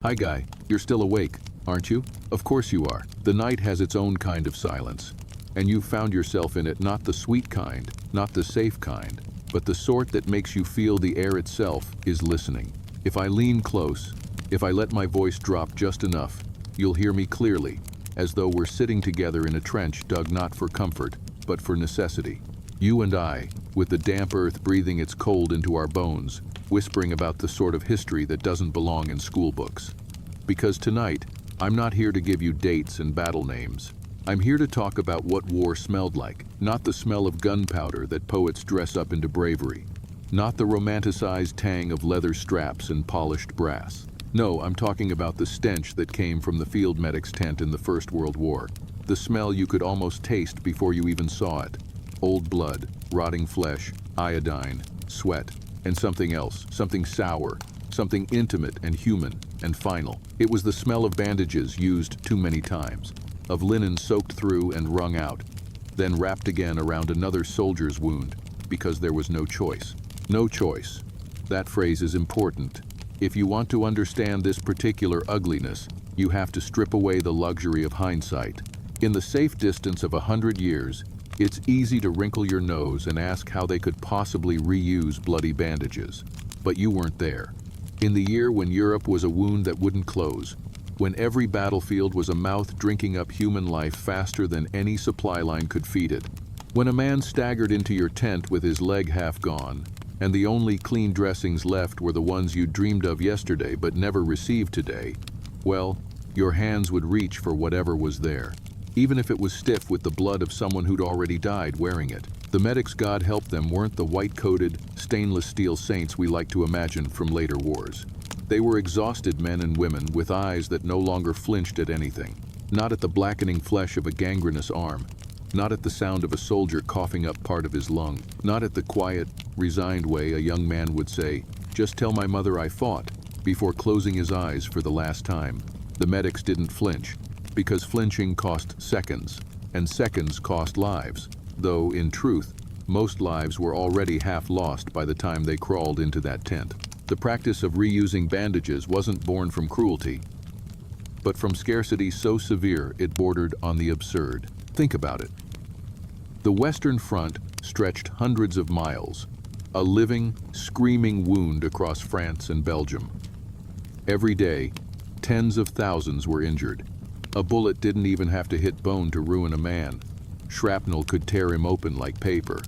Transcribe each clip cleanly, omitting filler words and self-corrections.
Hi guy, you're still awake, aren't you? Of course you are. The night has its own kind of silence. And you've found yourself in it, not the sweet kind, not the safe kind, but the sort that makes you feel the air itself is listening. If I lean close, if I let my voice drop just enough, you'll hear me clearly, as though we're sitting together in a trench dug not for comfort, but for necessity. You and I, with the damp earth breathing its cold into our bones, whispering about the sort of history that doesn't belong in school books. Because tonight, I'm not here to give you dates and battle names. I'm here to talk about what war smelled like, not the smell of gunpowder that poets dress up into bravery, not the romanticized tang of leather straps and polished brass. No, I'm talking about the stench that came from the field medic's tent in the First World War, the smell you could almost taste before you even saw it. Old blood, rotting flesh, iodine, sweat, and something else, something sour, something intimate and human and final. It was the smell of bandages used too many times, of linen soaked through and wrung out, then wrapped again around another soldier's wound, because there was no choice. No choice. That phrase is important. If you want to understand this particular ugliness, you have to strip away the luxury of hindsight. In the safe distance of 100 years, it's easy to wrinkle your nose and ask how they could possibly reuse bloody bandages. But you weren't there. In the year when Europe was a wound that wouldn't close, when every battlefield was a mouth drinking up human life faster than any supply line could feed it, when a man staggered into your tent with his leg half gone, and the only clean dressings left were the ones you dreamed of yesterday but never received today, well, your hands would reach for whatever was there, even if it was stiff with the blood of someone who'd already died wearing it. The medics, God help them, weren't the white-coated, stainless steel saints we like to imagine from later wars. They were exhausted men and women with eyes that no longer flinched at anything, not at the blackening flesh of a gangrenous arm, not at the sound of a soldier coughing up part of his lung, not at the quiet, resigned way a young man would say, "Just tell my mother I fought," before closing his eyes for the last time. The medics didn't flinch, because flinching cost seconds, and seconds cost lives, though, in truth, most lives were already half lost by the time they crawled into that tent. The practice of reusing bandages wasn't born from cruelty, but from scarcity so severe it bordered on the absurd. Think about it. The Western Front stretched hundreds of miles, a living, screaming wound across France and Belgium. Every day, tens of thousands were injured. A bullet didn't even have to hit bone to ruin a man. Shrapnel could tear him open like paper.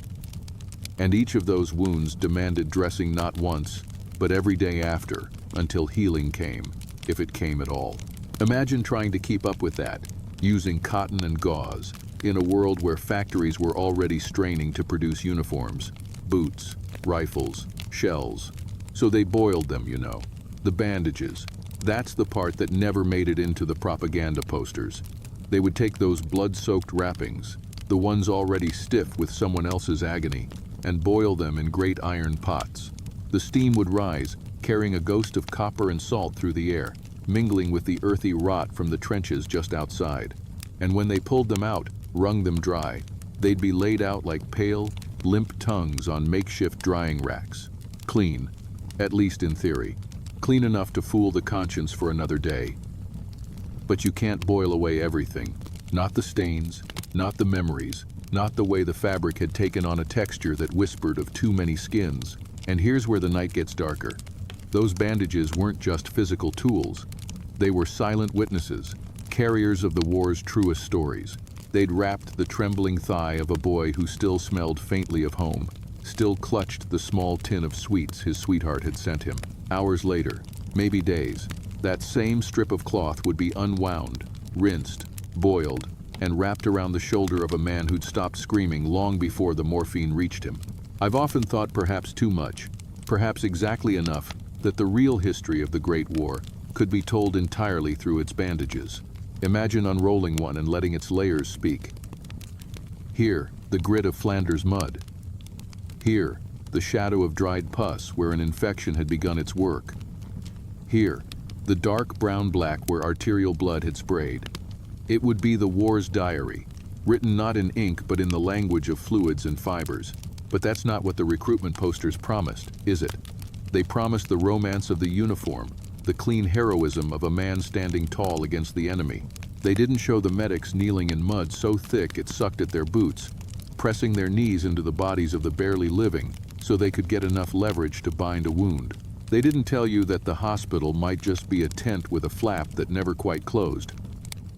And each of those wounds demanded dressing not once, but every day after, until healing came, if it came at all. Imagine trying to keep up with that, using cotton and gauze, in a world where factories were already straining to produce uniforms, boots, rifles, shells. So they boiled them, you know. The bandages. That's the part that never made it into the propaganda posters. They would take those blood-soaked wrappings, the ones already stiff with someone else's agony, and boil them in great iron pots. The steam would rise, carrying a ghost of copper and salt through the air, mingling with the earthy rot from the trenches just outside. And when they pulled them out, wrung them dry, they'd be laid out like pale, limp tongues on makeshift drying racks. Clean, at least in theory. Clean enough to fool the conscience for another day. But you can't boil away everything. Not the stains, not the memories, not the way the fabric had taken on a texture that whispered of too many skins. And here's where the night gets darker. Those bandages weren't just physical tools. They were silent witnesses, carriers of the war's truest stories. They'd wrapped the trembling thigh of a boy who still smelled faintly of home, still clutched the small tin of sweets his sweetheart had sent him. Hours later, maybe days, that same strip of cloth would be unwound, rinsed, boiled, and wrapped around the shoulder of a man who'd stopped screaming long before the morphine reached him. I've often thought perhaps too much, perhaps exactly enough, that the real history of the Great War could be told entirely through its bandages. Imagine unrolling one and letting its layers speak. Here, the grit of Flanders mud. Here, the shadow of dried pus where an infection had begun its work. Here, the dark brown-black where arterial blood had sprayed. It would be the war's diary, written not in ink but in the language of fluids and fibers. But that's not what the recruitment posters promised, is it? They promised the romance of the uniform, the clean heroism of a man standing tall against the enemy. They didn't show the medics kneeling in mud so thick it sucked at their boots, pressing their knees into the bodies of the barely living so they could get enough leverage to bind a wound. They didn't tell you that the hospital might just be a tent with a flap that never quite closed,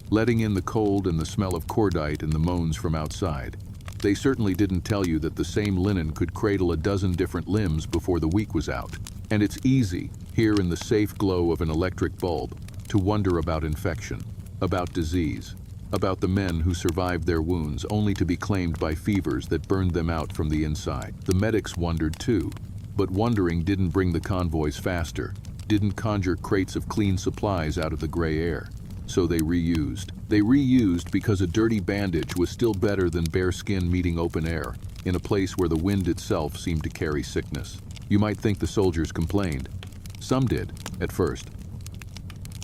letting in the cold and the smell of cordite and the moans from outside. They certainly didn't tell you that the same linen could cradle a dozen different limbs before the week was out. And it's easy, here in the safe glow of an electric bulb, to wonder about infection, about disease, about the men who survived their wounds only to be claimed by fevers that burned them out from the inside. The medics wondered too, but wondering didn't bring the convoys faster, didn't conjure crates of clean supplies out of the gray air. So they reused. They reused because a dirty bandage was still better than bare skin meeting open air, in a place where the wind itself seemed to carry sickness. You might think the soldiers complained. Some did, at first.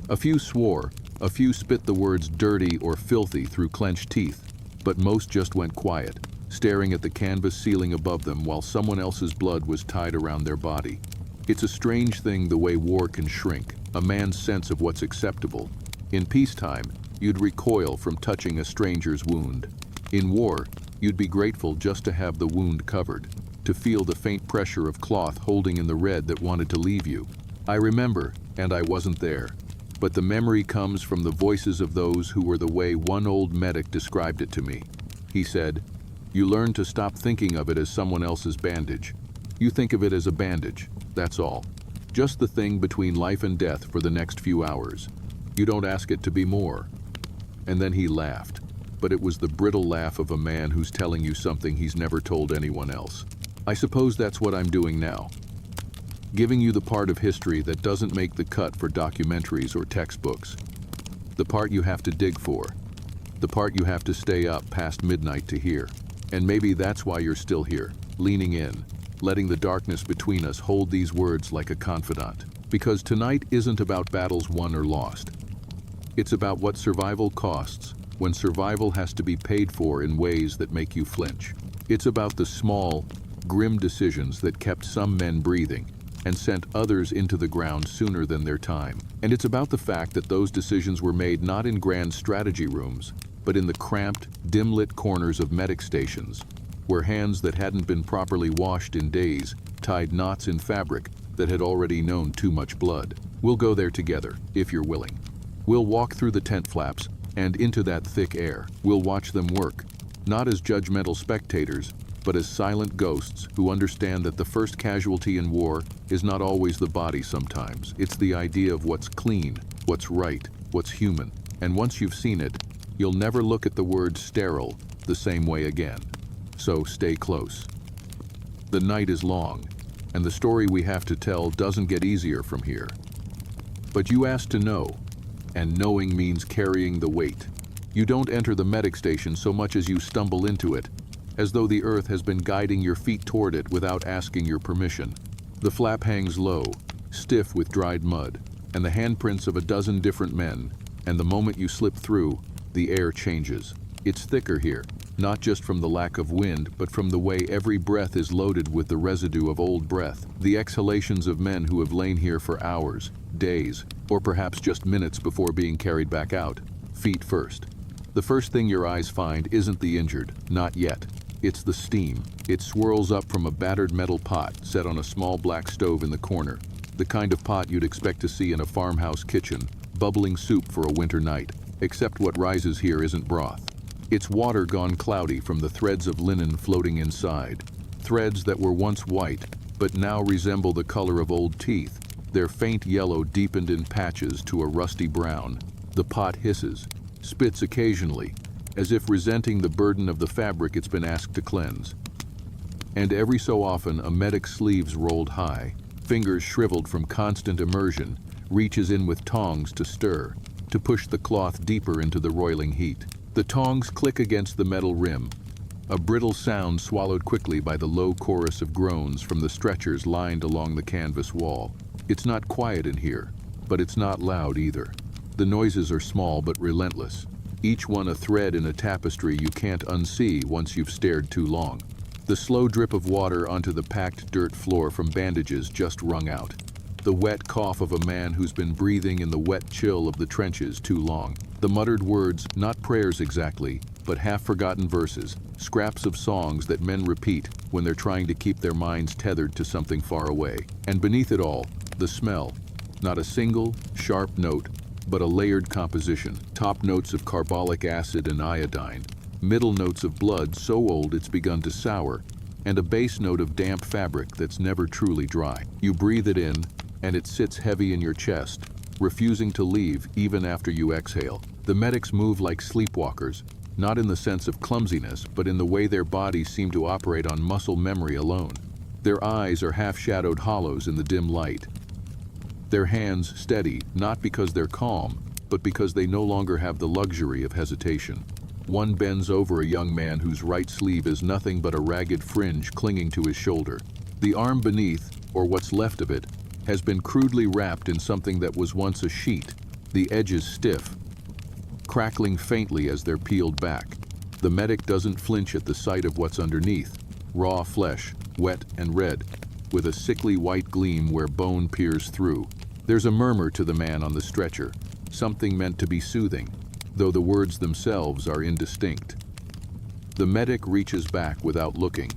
A few swore, a few spit the words dirty or filthy through clenched teeth, but most just went quiet, staring at the canvas ceiling above them while someone else's blood was tied around their body. It's a strange thing the way war can shrink, a man's sense of what's acceptable. In peacetime, you'd recoil from touching a stranger's wound. In war, you'd be grateful just to have the wound covered, to feel the faint pressure of cloth holding in the red that wanted to leave you. I remember, and I wasn't there, but the memory comes from the voices of those who were the way one old medic described it to me. He said, "You learn to stop thinking of it as someone else's bandage. You think of it as a bandage, that's all. Just the thing between life and death for the next few hours. You don't ask it to be more." And then he laughed, but it was the brittle laugh of a man who's telling you something he's never told anyone else. I suppose that's what I'm doing now. Giving you the part of history that doesn't make the cut for documentaries or textbooks. The part you have to dig for. The part you have to stay up past midnight to hear. And maybe that's why you're still here, leaning in, letting the darkness between us hold these words like a confidant. Because tonight isn't about battles won or lost. It's about what survival costs when survival has to be paid for in ways that make you flinch. It's about the small, grim decisions that kept some men breathing and sent others into the ground sooner than their time. And it's about the fact that those decisions were made not in grand strategy rooms, but in the cramped, dim-lit corners of medic stations, where hands that hadn't been properly washed in days tied knots in fabric that had already known too much blood. We'll go there together, if you're willing. We'll walk through the tent flaps and into that thick air. We'll watch them work, not as judgmental spectators, but as silent ghosts who understand that the first casualty in war is not always the body sometimes. It's the idea of what's clean, what's right, what's human. And once you've seen it, you'll never look at the word sterile the same way again. So stay close. The night is long, and the story we have to tell doesn't get easier from here. But you asked to know, and knowing means carrying the weight. You don't enter the medic station so much as you stumble into it, as though the earth has been guiding your feet toward it without asking your permission. The flap hangs low, stiff with dried mud, and the handprints of a dozen different men, and the moment you slip through, the air changes. It's thicker here, not just from the lack of wind, but from the way every breath is loaded with the residue of old breath, the exhalations of men who have lain here for hours, days, or perhaps just minutes before being carried back out, feet first. The first thing your eyes find isn't the injured, not yet. It's the steam. It swirls up from a battered metal pot set on a small black stove in the corner, the kind of pot you'd expect to see in a farmhouse kitchen, bubbling soup for a winter night, except what rises here isn't broth. It's water gone cloudy from the threads of linen floating inside, threads that were once white, but now resemble the color of old teeth, their faint yellow deepened in patches to a rusty brown. The pot hisses, spits occasionally, as if resenting the burden of the fabric it's been asked to cleanse. And every so often, a medic's sleeves rolled high, fingers shriveled from constant immersion, reaches in with tongs to stir, to push the cloth deeper into the roiling heat. The tongs click against the metal rim, a brittle sound swallowed quickly by the low chorus of groans from the stretchers lined along the canvas wall. It's not quiet in here, but it's not loud either. The noises are small but relentless, each one a thread in a tapestry you can't unsee once you've stared too long. The slow drip of water onto the packed dirt floor from bandages just wrung out. the wet cough of a man who's been breathing in the wet chill of the trenches too long. The muttered words, not prayers exactly, but half-forgotten verses, scraps of songs that men repeat when they're trying to keep their minds tethered to something far away. And beneath it all, the smell. Not a single, sharp note, but a layered composition. Top notes of carbolic acid and iodine, middle notes of blood so old it's begun to sour, and a base note of damp fabric that's never truly dry. You breathe it in, and it sits heavy in your chest, refusing to leave even after you exhale. The medics move like sleepwalkers, not in the sense of clumsiness, but in the way their bodies seem to operate on muscle memory alone. Their eyes are half-shadowed hollows in the dim light. Their hands steady, not because they're calm, but because they no longer have the luxury of hesitation. One bends over a young man whose right sleeve is nothing but a ragged fringe clinging to his shoulder. The arm beneath, or what's left of it, has been crudely wrapped in something that was once a sheet, the edges stiff, crackling faintly as they're peeled back. The medic doesn't flinch at the sight of what's underneath, raw flesh, wet and red, with a sickly white gleam where bone peers through. There's a murmur to the man on the stretcher, something meant to be soothing, though the words themselves are indistinct. The medic reaches back without looking,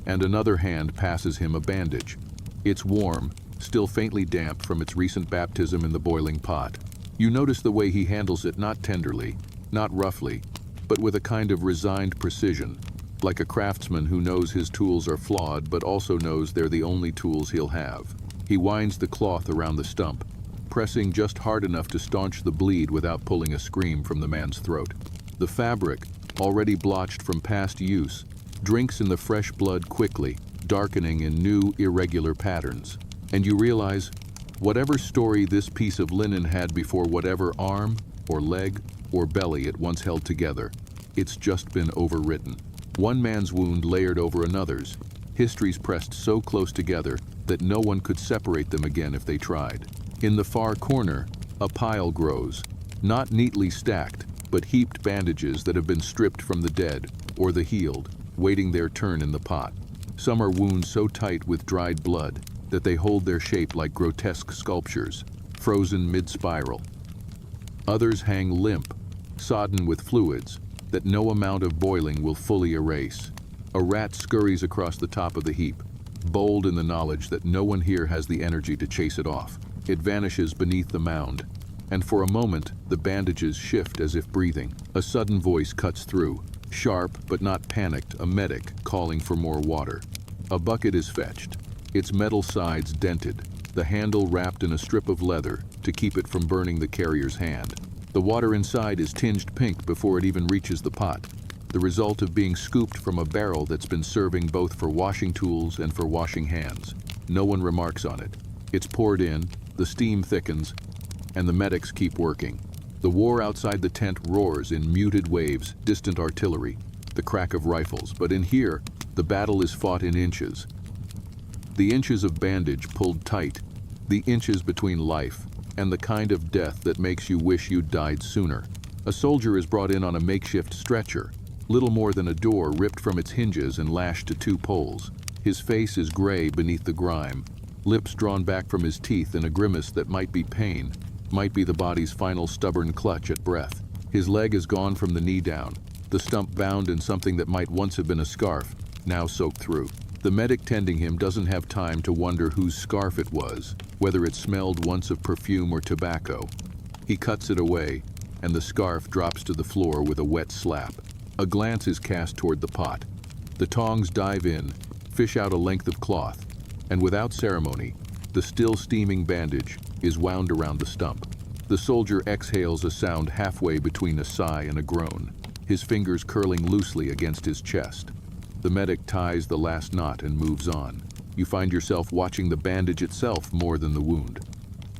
and another hand passes him a bandage. It's warm, still faintly damp from its recent baptism in the boiling pot. You notice the way he handles it, not tenderly, not roughly, but with a kind of resigned precision, like a craftsman who knows his tools are flawed but also knows they're the only tools he'll have. He winds the cloth around the stump, pressing just hard enough to staunch the bleed without pulling a scream from the man's throat. The fabric, already blotched from past use, drinks in the fresh blood quickly, darkening in new, irregular patterns. And you realize, whatever story this piece of linen had before whatever arm, or leg, or belly it once held together, it's just been overwritten. One man's wound layered over another's, histories pressed so close together that no one could separate them again if they tried. In the far corner, a pile grows, not neatly stacked, but heaped bandages that have been stripped from the dead, or the healed, waiting their turn in the pot. Some are wounds so tight with dried blood that they hold their shape like grotesque sculptures, frozen mid-spiral. Others hang limp, sodden with fluids that no amount of boiling will fully erase. A rat scurries across the top of the heap, bold in the knowledge that no one here has the energy to chase it off. It vanishes beneath the mound, and for a moment the bandages shift as if breathing. A sudden voice cuts through, sharp but not panicked, a medic calling for more water. A bucket is fetched, its metal sides dented, the handle wrapped in a strip of leather to keep it from burning the carrier's hand. The water inside is tinged pink before it even reaches the pot, the result of being scooped from a barrel that's been serving both for washing tools and for washing hands. No one remarks on it. It's poured in, the steam thickens, and the medics keep working. The war outside the tent roars in muted waves, distant artillery, the crack of rifles, but in here, the battle is fought in inches. The inches of bandage pulled tight, the inches between life and the kind of death that makes you wish you'd died sooner. A soldier is brought in on a makeshift stretcher, little more than a door ripped from its hinges and lashed to two poles. His face is gray beneath the grime, lips drawn back from his teeth in a grimace that might be pain, might be the body's final stubborn clutch at breath. His leg is gone from the knee down, the stump bound in something that might once have been a scarf, now soaked through. The medic tending him doesn't have time to wonder whose scarf it was, whether it smelled once of perfume or tobacco. He cuts it away, and the scarf drops to the floor with a wet slap. A glance is cast toward the pot. The tongs dive in, fish out a length of cloth, and without ceremony, the still steaming bandage is wound around the stump. The soldier exhales a sound halfway between a sigh and a groan, his fingers curling loosely against his chest. The medic ties the last knot and moves on. You find yourself watching the bandage itself more than the wound.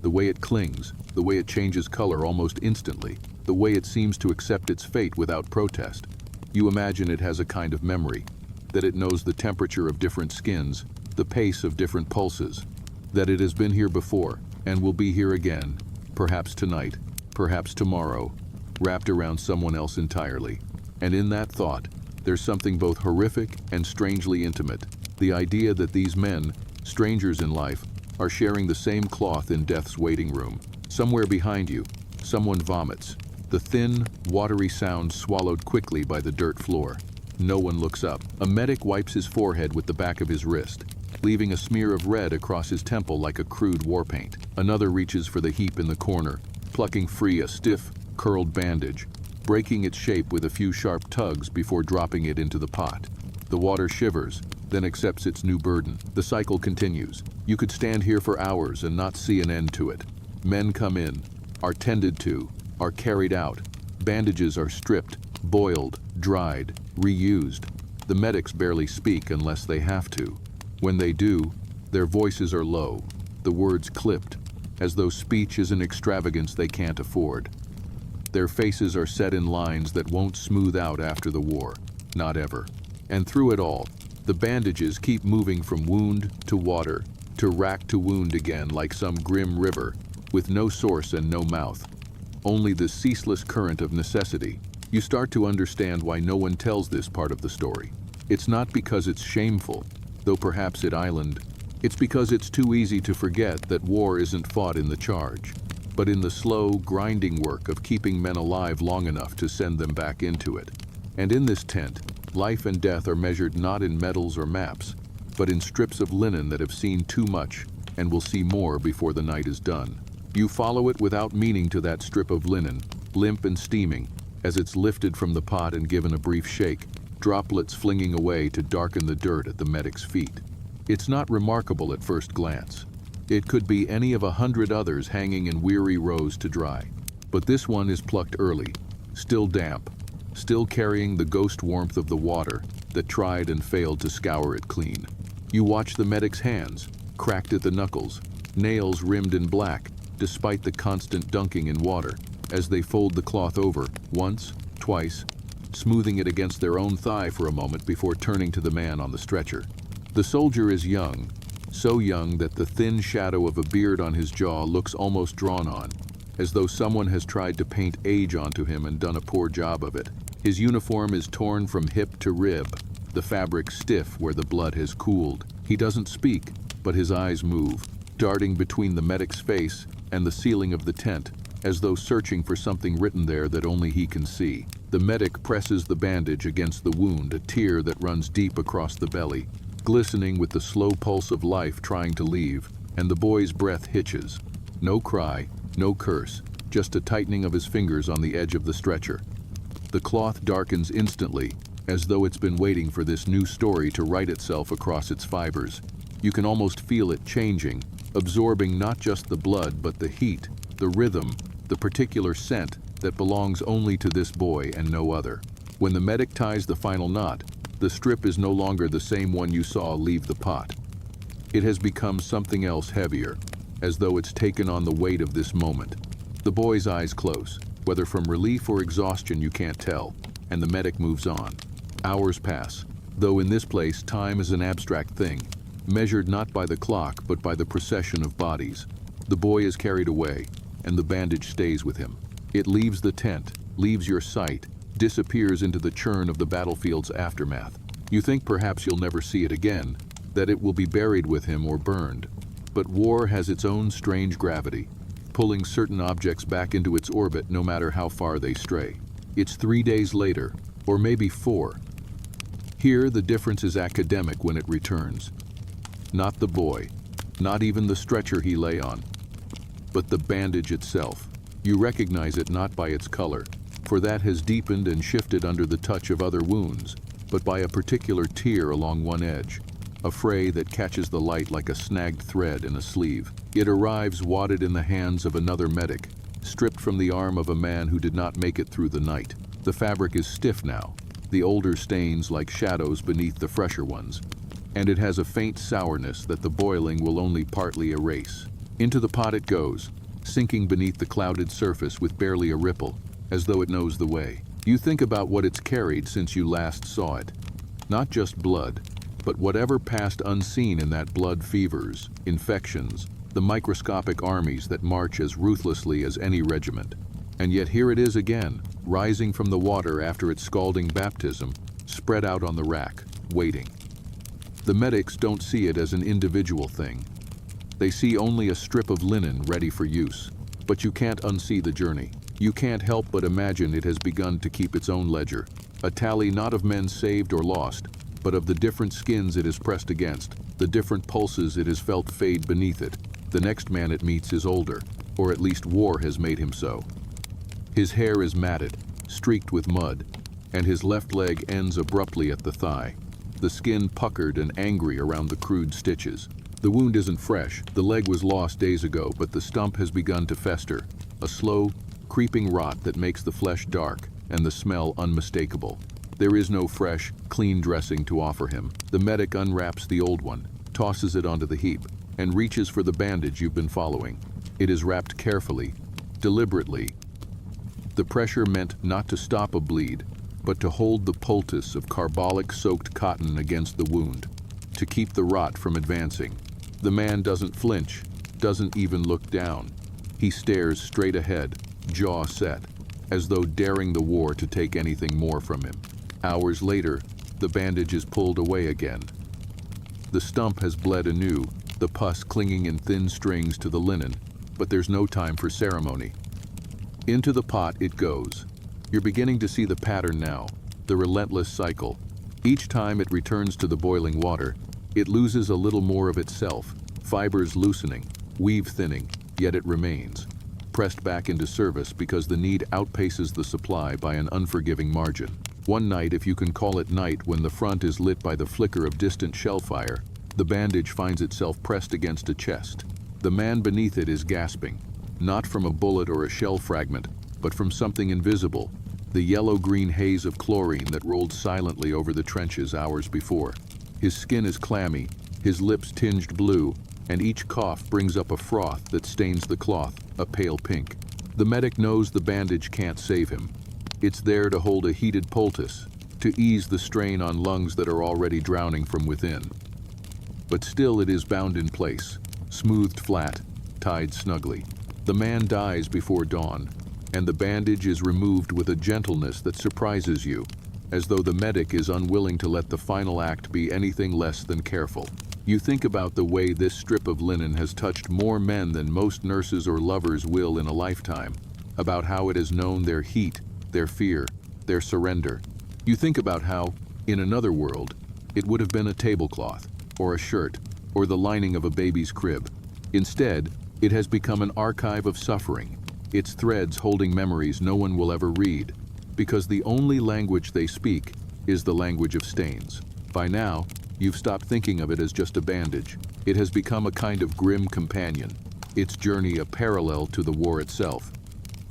The way it clings, the way it changes color almost instantly, the way it seems to accept its fate without protest. You imagine it has a kind of memory, that it knows the temperature of different skins, the pace of different pulses, that it has been here before and will be here again, perhaps tonight, perhaps tomorrow, wrapped around someone else entirely. And in that thought, there's something both horrific and strangely intimate. The idea that these men, strangers in life, are sharing the same cloth in death's waiting room. Somewhere behind you, someone vomits. The thin, watery sound swallowed quickly by the dirt floor. No one looks up. A medic wipes his forehead with the back of his wrist, leaving a smear of red across his temple like a crude war paint. Another reaches for the heap in the corner, plucking free a stiff, curled bandage, breaking its shape with a few sharp tugs before dropping it into the pot. The water shivers, then accepts its new burden. The cycle continues. You could stand here for hours and not see an end to it. Men come in, are tended to, are carried out. Bandages are stripped, boiled, dried, reused. The medics barely speak unless they have to. When they do, their voices are low, the words clipped, as though speech is an extravagance they can't afford. Their faces are set in lines that won't smooth out after the war, not ever. And through it all, the bandages keep moving from wound to water, to rack to wound again like some grim river, with no source and no mouth. Only the ceaseless current of necessity. You start to understand why no one tells this part of the story. It's not because it's shameful, though perhaps at Island. It's because it's too easy to forget that war isn't fought in the charge, but in the slow, grinding work of keeping men alive long enough to send them back into it. And in this tent, life and death are measured not in medals or maps, but in strips of linen that have seen too much and will see more before the night is done. You follow it without meaning to that strip of linen, limp and steaming, as it's lifted from the pot and given a brief shake, droplets flinging away to darken the dirt at the medic's feet. It's not remarkable at first glance. It could be any of 100 others hanging in weary rows to dry. But this one is plucked early, still damp, still carrying the ghost warmth of the water that tried and failed to scour it clean. You watch the medic's hands, cracked at the knuckles, nails rimmed in black, despite the constant dunking in water, as they fold the cloth over, once, twice, smoothing it against their own thigh for a moment before turning to the man on the stretcher. The soldier is young, so young that the thin shadow of a beard on his jaw looks almost drawn on, as though someone has tried to paint age onto him and done a poor job of it. His uniform is torn from hip to rib, the fabric stiff where the blood has cooled. He doesn't speak, but his eyes move, darting between the medic's face and the ceiling of the tent, as though searching for something written there that only he can see. The medic presses the bandage against the wound, a tear that runs deep across the belly, glistening with the slow pulse of life trying to leave, and the boy's breath hitches. No cry, no curse, just a tightening of his fingers on the edge of the stretcher. The cloth darkens instantly, as though it's been waiting for this new story to write itself across its fibers. You can almost feel it changing, absorbing not just the blood but the heat, the rhythm, the particular scent that belongs only to this boy and no other. When the medic ties the final knot, the strip is no longer the same one you saw leave the pot. It has become something else heavier, as though it's taken on the weight of this moment. The boy's eyes close, whether from relief or exhaustion you can't tell, and the medic moves on. Hours pass, though in this place time is an abstract thing, measured not by the clock but by the procession of bodies. The boy is carried away, and the bandage stays with him. It leaves the tent, leaves your sight, disappears into the churn of the battlefield's aftermath. You think perhaps you'll never see it again, that it will be buried with him or burned. But war has its own strange gravity, pulling certain objects back into its orbit no matter how far they stray. It's 3 days later, or maybe 4. Here the difference is academic when it returns. Not the boy, not even the stretcher he lay on, but the bandage itself. You recognize it not by its color, for that has deepened and shifted under the touch of other wounds, but by a particular tear along one edge, a fray that catches the light like a snagged thread in a sleeve. It arrives wadded in the hands of another medic, stripped from the arm of a man who did not make it through the night. The fabric is stiff now, the older stains like shadows beneath the fresher ones, and it has a faint sourness that the boiling will only partly erase. Into the pot it goes, sinking beneath the clouded surface with barely a ripple, as though it knows the way. You think about what it's carried since you last saw it. Not just blood, but whatever passed unseen in that blood: fevers, infections, the microscopic armies that march as ruthlessly as any regiment. And yet here it is again, rising from the water after its scalding baptism, spread out on the rack, waiting. The medics don't see it as an individual thing. They see only a strip of linen ready for use. But you can't unsee the journey. You can't help but imagine it has begun to keep its own ledger. A tally not of men saved or lost, but of the different skins it is pressed against, the different pulses it has felt fade beneath it. The next man it meets is older, or at least war has made him so. His hair is matted, streaked with mud, and his left leg ends abruptly at the thigh, the skin puckered and angry around the crude stitches. The wound isn't fresh, the leg was lost days ago, but the stump has begun to fester, a slow, creeping rot that makes the flesh dark and the smell unmistakable. There is no fresh, clean dressing to offer him. The medic unwraps the old one, tosses it onto the heap, and reaches for the bandage you've been following. It is wrapped carefully, deliberately. The pressure meant not to stop a bleed, but to hold the poultice of carbolic-soaked cotton against the wound, to keep the rot from advancing. The man doesn't flinch, doesn't even look down. He stares straight ahead, jaw set, as though daring the war to take anything more from him. Hours later, the bandage is pulled away again. The stump has bled anew, the pus clinging in thin strings to the linen, but there's no time for ceremony. Into the pot it goes. You're beginning to see the pattern now, the relentless cycle. Each time it returns to the boiling water, it loses a little more of itself, fibers loosening, weave thinning, yet it remains, pressed back into service because the need outpaces the supply by an unforgiving margin. One night, if you can call it night, when the front is lit by the flicker of distant shell fire, the bandage finds itself pressed against a chest. The man beneath it is gasping, not from a bullet or a shell fragment, but from something invisible, the yellow-green haze of chlorine that rolled silently over the trenches hours before. His skin is clammy, his lips tinged blue, and each cough brings up a froth that stains the cloth, a pale pink. The medic knows the bandage can't save him. It's there to hold a heated poultice, to ease the strain on lungs that are already drowning from within. But still it is bound in place, smoothed flat, tied snugly. The man dies before dawn, and the bandage is removed with a gentleness that surprises you, as though the medic is unwilling to let the final act be anything less than careful. You think about the way this strip of linen has touched more men than most nurses or lovers will in a lifetime, about how it has known their heat, their fear, their surrender. You think about how, in another world, it would have been a tablecloth, or a shirt, or the lining of a baby's crib. Instead, it has become an archive of suffering, its threads holding memories no one will ever read, because the only language they speak is the language of stains. By now, you've stopped thinking of it as just a bandage. It has become a kind of grim companion, its journey a parallel to the war itself.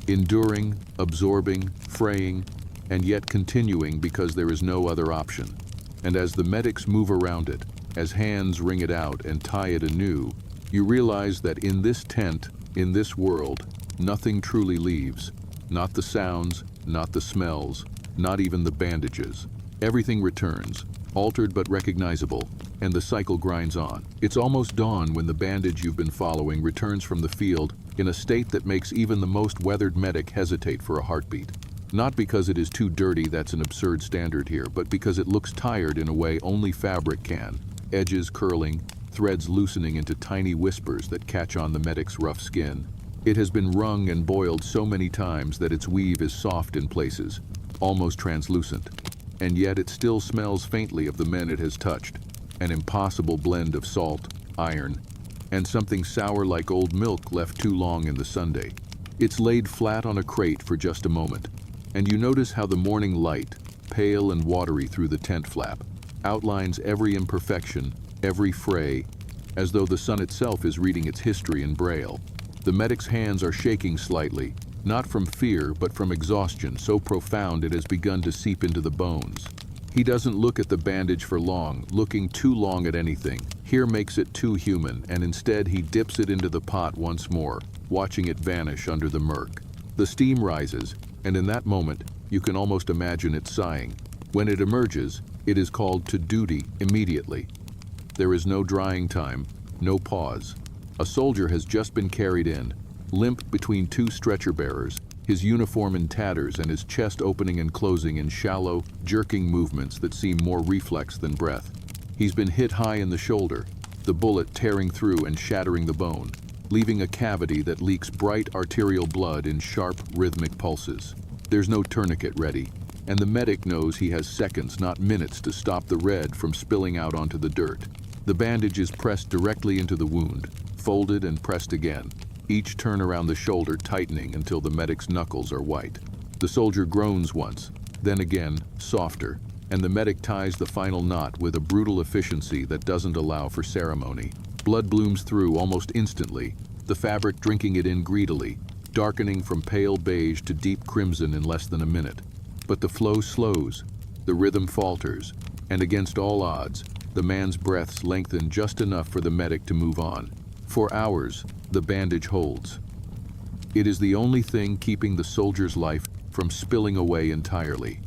Enduring, absorbing, fraying, and yet continuing because there is no other option. And as the medics move around it, as hands wring it out and tie it anew, you realize that in this tent, in this world, nothing truly leaves. Not the sounds, not the smells, not even the bandages. Everything returns, altered but recognizable, and the cycle grinds on. It's almost dawn when the bandage you've been following returns from the field in a state that makes even the most weathered medic hesitate for a heartbeat. Not because it is too dirty, that's an absurd standard here, but because it looks tired in a way only fabric can, edges curling, threads loosening into tiny whispers that catch on the medic's rough skin. It has been wrung and boiled so many times that its weave is soft in places, almost translucent. And yet it still smells faintly of the men it has touched, an impossible blend of salt, iron, and something sour like old milk left too long in the sundae. It's laid flat on a crate for just a moment, and you notice how the morning light, pale and watery through the tent flap, outlines every imperfection, every fray, as though the sun itself is reading its history in braille. The medic's hands are shaking slightly, not from fear, but from exhaustion so profound it has begun to seep into the bones. He doesn't look at the bandage for long, looking too long at anything. Here makes it too human, and instead he dips it into the pot once more, watching it vanish under the murk. The steam rises, and in that moment, you can almost imagine it sighing. When it emerges, it is called to duty immediately. There is no drying time, no pause. A soldier has just been carried in, limp between two stretcher bearers, his uniform in tatters and his chest opening and closing in shallow, jerking movements that seem more reflex than breath. He's been hit high in the shoulder, the bullet tearing through and shattering the bone, leaving a cavity that leaks bright arterial blood in sharp, rhythmic pulses. There's no tourniquet ready, and the medic knows he has seconds, not minutes, to stop the red from spilling out onto the dirt. The bandage is pressed directly into the wound, folded and pressed again, each turn around the shoulder tightening until the medic's knuckles are white. The soldier groans once, then again, softer, and the medic ties the final knot with a brutal efficiency that doesn't allow for ceremony. Blood blooms through almost instantly, the fabric drinking it in greedily, darkening from pale beige to deep crimson in less than a minute. But the flow slows, the rhythm falters, and against all odds, the man's breaths lengthen just enough for the medic to move on. For hours, the bandage holds. It is the only thing keeping the soldier's life from spilling away entirely.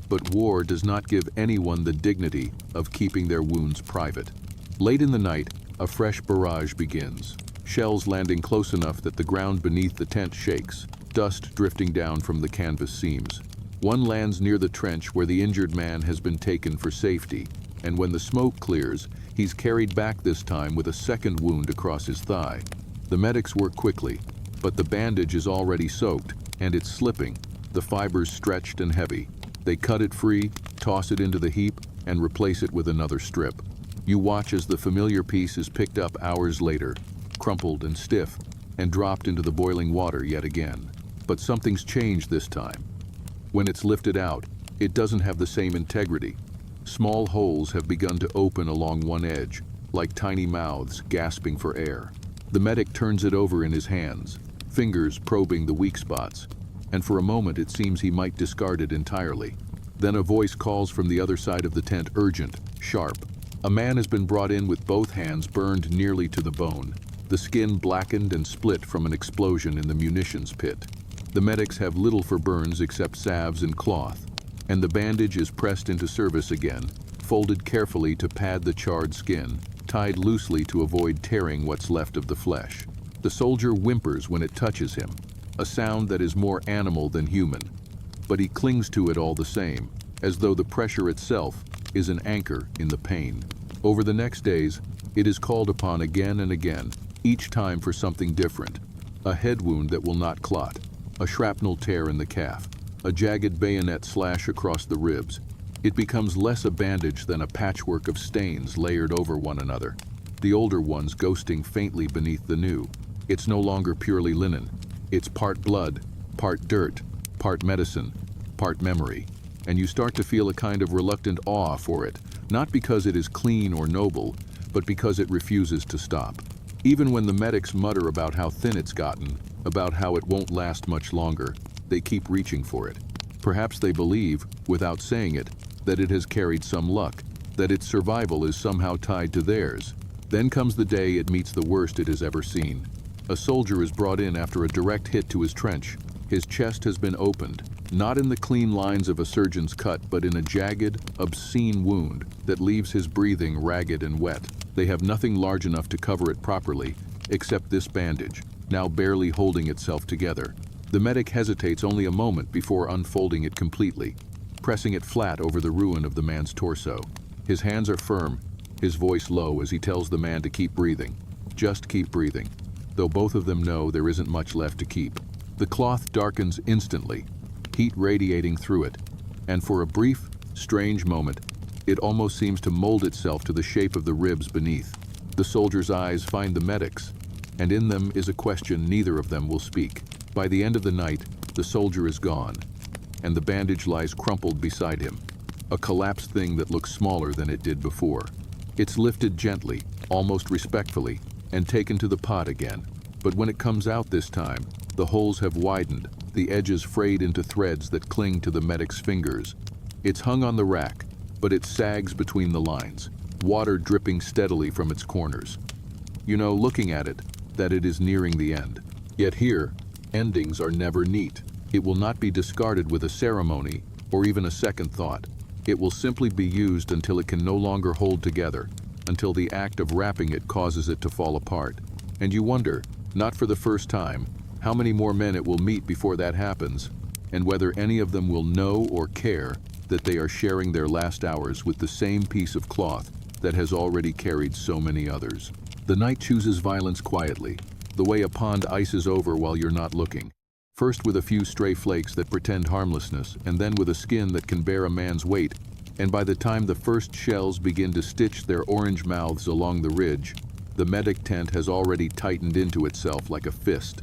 But war does not give anyone the dignity of keeping their wounds private. Late in the night, a fresh barrage begins. Shells landing close enough that the ground beneath the tent shakes, dust drifting down from the canvas seams. One lands near the trench where the injured man has been taken for safety, and when the smoke clears, he's carried back this time with a second wound across his thigh. The medics work quickly, but the bandage is already soaked, and it's slipping, the fibers stretched and heavy. They cut it free, toss it into the heap, and replace it with another strip. You watch as the familiar piece is picked up hours later, crumpled and stiff, and dropped into the boiling water yet again. But something's changed this time. When it's lifted out, it doesn't have the same integrity. Small holes have begun to open along one edge, like tiny mouths gasping for air. The medic turns it over in his hands, fingers probing the weak spots, and for a moment it seems he might discard it entirely. Then a voice calls from the other side of the tent, urgent, sharp. A man has been brought in with both hands burned nearly to the bone, the skin blackened and split from an explosion in the munitions pit. The medics have little for burns except salves and cloth, and the bandage is pressed into service again, folded carefully to pad the charred skin, tied loosely to avoid tearing what's left of the flesh. The soldier whimpers when it touches him, a sound that is more animal than human, but he clings to it all the same, as though the pressure itself is an anchor in the pain. Over the next days, it is called upon again and again, each time for something different. A head wound that will not clot, a shrapnel tear in the calf, a jagged bayonet slash across the ribs. It becomes less a bandage than a patchwork of stains layered over one another, the older ones ghosting faintly beneath the new. It's no longer purely linen. It's part blood, part dirt, part medicine, part memory. And you start to feel a kind of reluctant awe for it, not because it is clean or noble, but because it refuses to stop. Even when the medics mutter about how thin it's gotten, about how it won't last much longer, they keep reaching for it. Perhaps they believe, without saying it, that it has carried some luck, that its survival is somehow tied to theirs. Then comes the day it meets the worst it has ever seen. A soldier is brought in after a direct hit to his trench. His chest has been opened, not in the clean lines of a surgeon's cut, but in a jagged, obscene wound that leaves his breathing ragged and wet. They have nothing large enough to cover it properly, except this bandage, now barely holding itself together. The medic hesitates only a moment before unfolding it completely, pressing it flat over the ruin of the man's torso. His hands are firm, his voice low as he tells the man to keep breathing. Just keep breathing, though both of them know there isn't much left to keep. The cloth darkens instantly, heat radiating through it, and for a brief, strange moment, it almost seems to mold itself to the shape of the ribs beneath. The soldier's eyes find the medic's, and in them is a question neither of them will speak. By the end of the night, the soldier is gone, and the bandage lies crumpled beside him, a collapsed thing that looks smaller than it did before. It's lifted gently, almost respectfully, and taken to the pot again. But when it comes out this time, the holes have widened, the edges frayed into threads that cling to the medic's fingers. It's hung on the rack, but it sags between the lines, water dripping steadily from its corners. You know, looking at it, that it is nearing the end. Yet here, endings are never neat. It will not be discarded with a ceremony or even a second thought. It will simply be used until it can no longer hold together, until the act of wrapping it causes it to fall apart. And you wonder, not for the first time, how many more men it will meet before that happens, and whether any of them will know or care that they are sharing their last hours with the same piece of cloth that has already carried so many others. The night chooses violence quietly, the way a pond ices over while you're not looking. First with a few stray flakes that pretend harmlessness, and then with a skin that can bear a man's weight, and by the time the first shells begin to stitch their orange mouths along the ridge, the medic tent has already tightened into itself like a fist.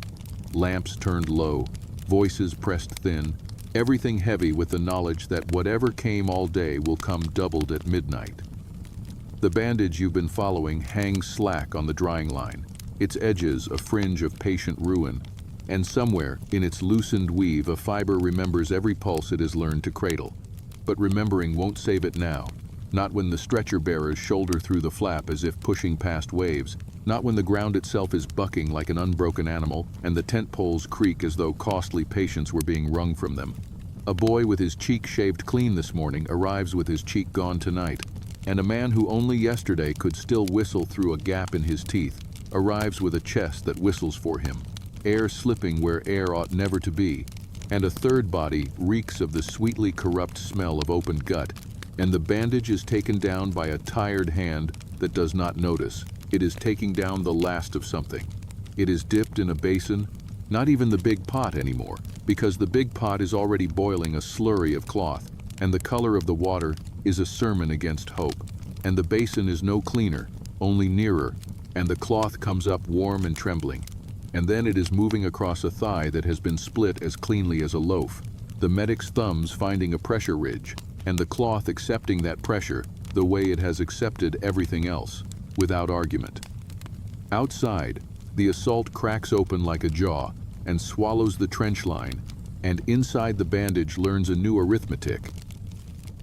Lamps turned low, voices pressed thin, everything heavy with the knowledge that whatever came all day will come doubled at midnight. The bandage you've been following hangs slack on the drying line, its edges a fringe of patient ruin, and somewhere in its loosened weave a fiber remembers every pulse it has learned to cradle. But remembering won't save it now, not when the stretcher bearers shoulder through the flap as if pushing past waves, not when the ground itself is bucking like an unbroken animal and the tent poles creak as though costly patience were being wrung from them. A boy with his cheek shaved clean this morning arrives with his cheek gone tonight, and a man who only yesterday could still whistle through a gap in his teeth arrives with a chest that whistles for him, air slipping where air ought never to be, and a third body reeks of the sweetly corrupt smell of opened gut, and the bandage is taken down by a tired hand that does not notice. It is taking down the last of something. It is dipped in a basin, not even the big pot anymore, because the big pot is already boiling a slurry of cloth, and the color of the water is a sermon against hope, and the basin is no cleaner, only nearer, and the cloth comes up warm and trembling. And then it is moving across a thigh that has been split as cleanly as a loaf, the medic's thumbs finding a pressure ridge, and the cloth accepting that pressure the way it has accepted everything else, without argument. Outside, the assault cracks open like a jaw and swallows the trench line, and inside the bandage learns a new arithmetic: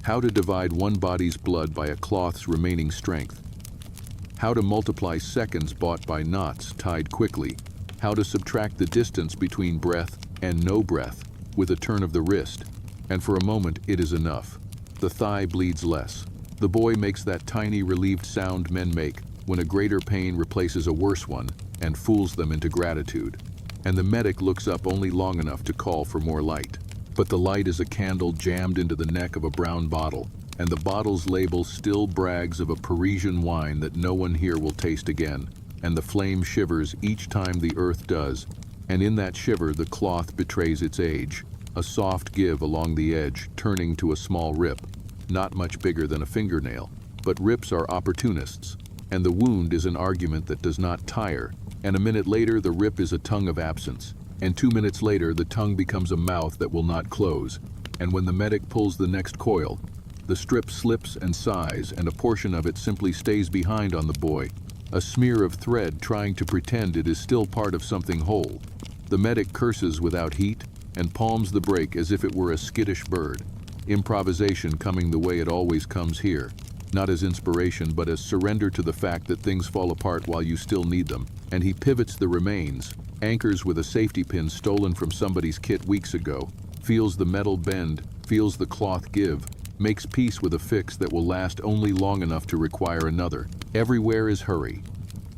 how to divide one body's blood by a cloth's remaining strength, how to multiply seconds bought by knots tied quickly, how to subtract the distance between breath and no breath with a turn of the wrist, and for a moment it is enough. The thigh bleeds less. The boy makes that tiny relieved sound men make when a greater pain replaces a worse one and fools them into gratitude. And the medic looks up only long enough to call for more light. But the light is a candle jammed into the neck of a brown bottle, and the bottle's label still brags of a Parisian wine that no one here will taste again, and the flame shivers each time the earth does, and in that shiver the cloth betrays its age, a soft give along the edge turning to a small rip, not much bigger than a fingernail, but rips are opportunists, and the wound is an argument that does not tire, and a minute later the rip is a tongue of absence, and 2 minutes later the tongue becomes a mouth that will not close, and when the medic pulls the next coil, the strip slips and sighs, and a portion of it simply stays behind on the boy, a smear of thread trying to pretend it is still part of something whole. The medic curses without heat and palms the brake as if it were a skittish bird. Improvisation coming the way it always comes here, not as inspiration but as surrender to the fact that things fall apart while you still need them, and he pivots the remains, anchors with a safety pin stolen from somebody's kit weeks ago, feels the metal bend, feels the cloth give, makes peace with a fix that will last only long enough to require another. Everywhere is hurry,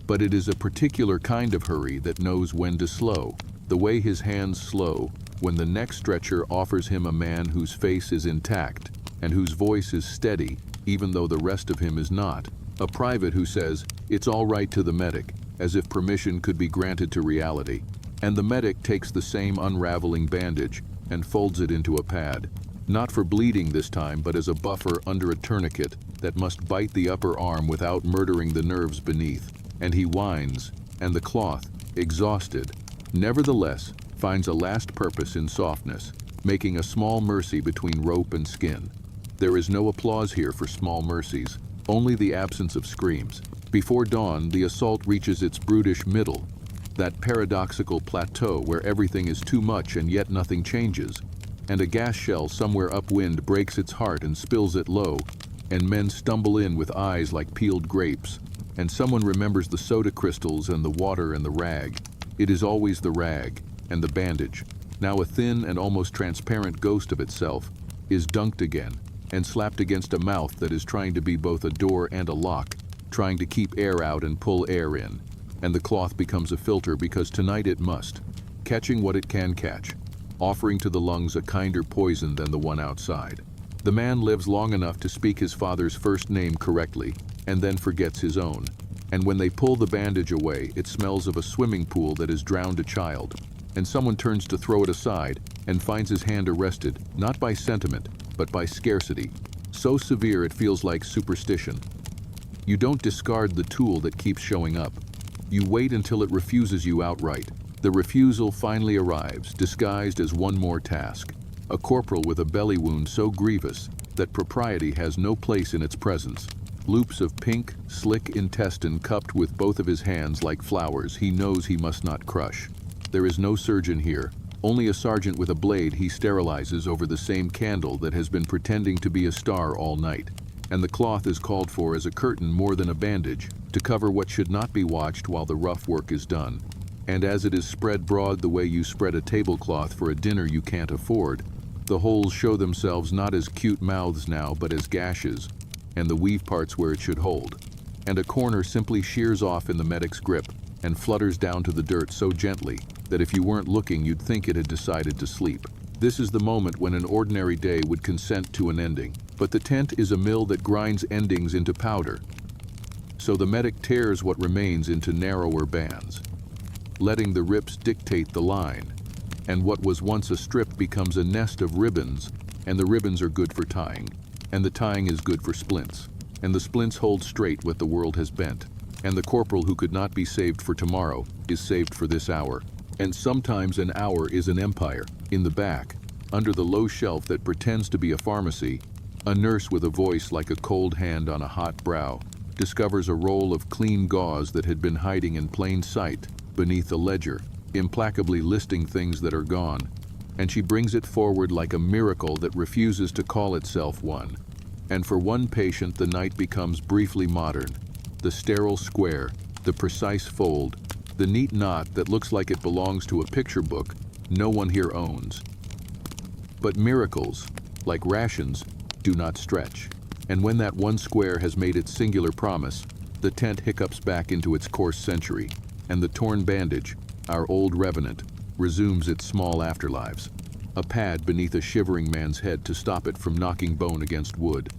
but it is a particular kind of hurry that knows when to slow, the way his hands slow when the next stretcher offers him a man whose face is intact and whose voice is steady even though the rest of him is not, a private who says, "It's all right" to the medic, as if permission could be granted to reality, and the medic takes the same unraveling bandage and folds it into a pad, not for bleeding this time but as a buffer under a tourniquet that must bite the upper arm without murdering the nerves beneath, and he whines, and the cloth, exhausted, nevertheless finds a last purpose in softness, making a small mercy between rope and skin. There is no applause here for small mercies, only the absence of screams. Before dawn, the assault reaches its brutish middle, that paradoxical plateau where everything is too much and yet nothing changes, and a gas shell somewhere upwind breaks its heart and spills it low, and men stumble in with eyes like peeled grapes, and someone remembers the soda crystals and the water and the rag. It is always the rag, and the bandage, now a thin and almost transparent ghost of itself, is dunked again and slapped against a mouth that is trying to be both a door and a lock, trying to keep air out and pull air in, and the cloth becomes a filter because tonight it must, catching what it can catch, offering to the lungs a kinder poison than the one outside. The man lives long enough to speak his father's first name correctly, and then forgets his own. And when they pull the bandage away, it smells of a swimming pool that has drowned a child. And someone turns to throw it aside and finds his hand arrested, not by sentiment, but by scarcity. So severe it feels like superstition. You don't discard the tool that keeps showing up. You wait until it refuses you outright. The refusal finally arrives, disguised as one more task. A corporal with a belly wound so grievous that propriety has no place in its presence. Loops of pink, slick intestine cupped with both of his hands like flowers he knows he must not crush. There is no surgeon here, only a sergeant with a blade he sterilizes over the same candle that has been pretending to be a star all night. And the cloth is called for as a curtain more than a bandage, to cover what should not be watched while the rough work is done. And as it is spread broad the way you spread a tablecloth for a dinner you can't afford, the holes show themselves not as cute mouths now but as gashes, and the weave parts where it should hold. And a corner simply shears off in the medic's grip and flutters down to the dirt so gently that if you weren't looking you'd think it had decided to sleep. This is the moment when an ordinary day would consent to an ending, but the tent is a mill that grinds endings into powder. So the medic tears what remains into narrower bands, letting the rips dictate the line, and what was once a strip becomes a nest of ribbons, and the ribbons are good for tying, and the tying is good for splints, and the splints hold straight what the world has bent, and the corporal who could not be saved for tomorrow is saved for this hour. And sometimes an hour is an empire. In the back, under the low shelf that pretends to be a pharmacy, a nurse with a voice like a cold hand on a hot brow discovers a roll of clean gauze that had been hiding in plain sight beneath a ledger, implacably listing things that are gone, and she brings it forward like a miracle that refuses to call itself one. And for one patient the night becomes briefly modern. The sterile square, the precise fold, the neat knot that looks like it belongs to a picture book no one here owns. But miracles, like rations, do not stretch. And when that one square has made its singular promise, the tent hiccups back into its coarse century, and the torn bandage, our old revenant, resumes its small afterlives. A pad beneath a shivering man's head to stop it from knocking bone against wood.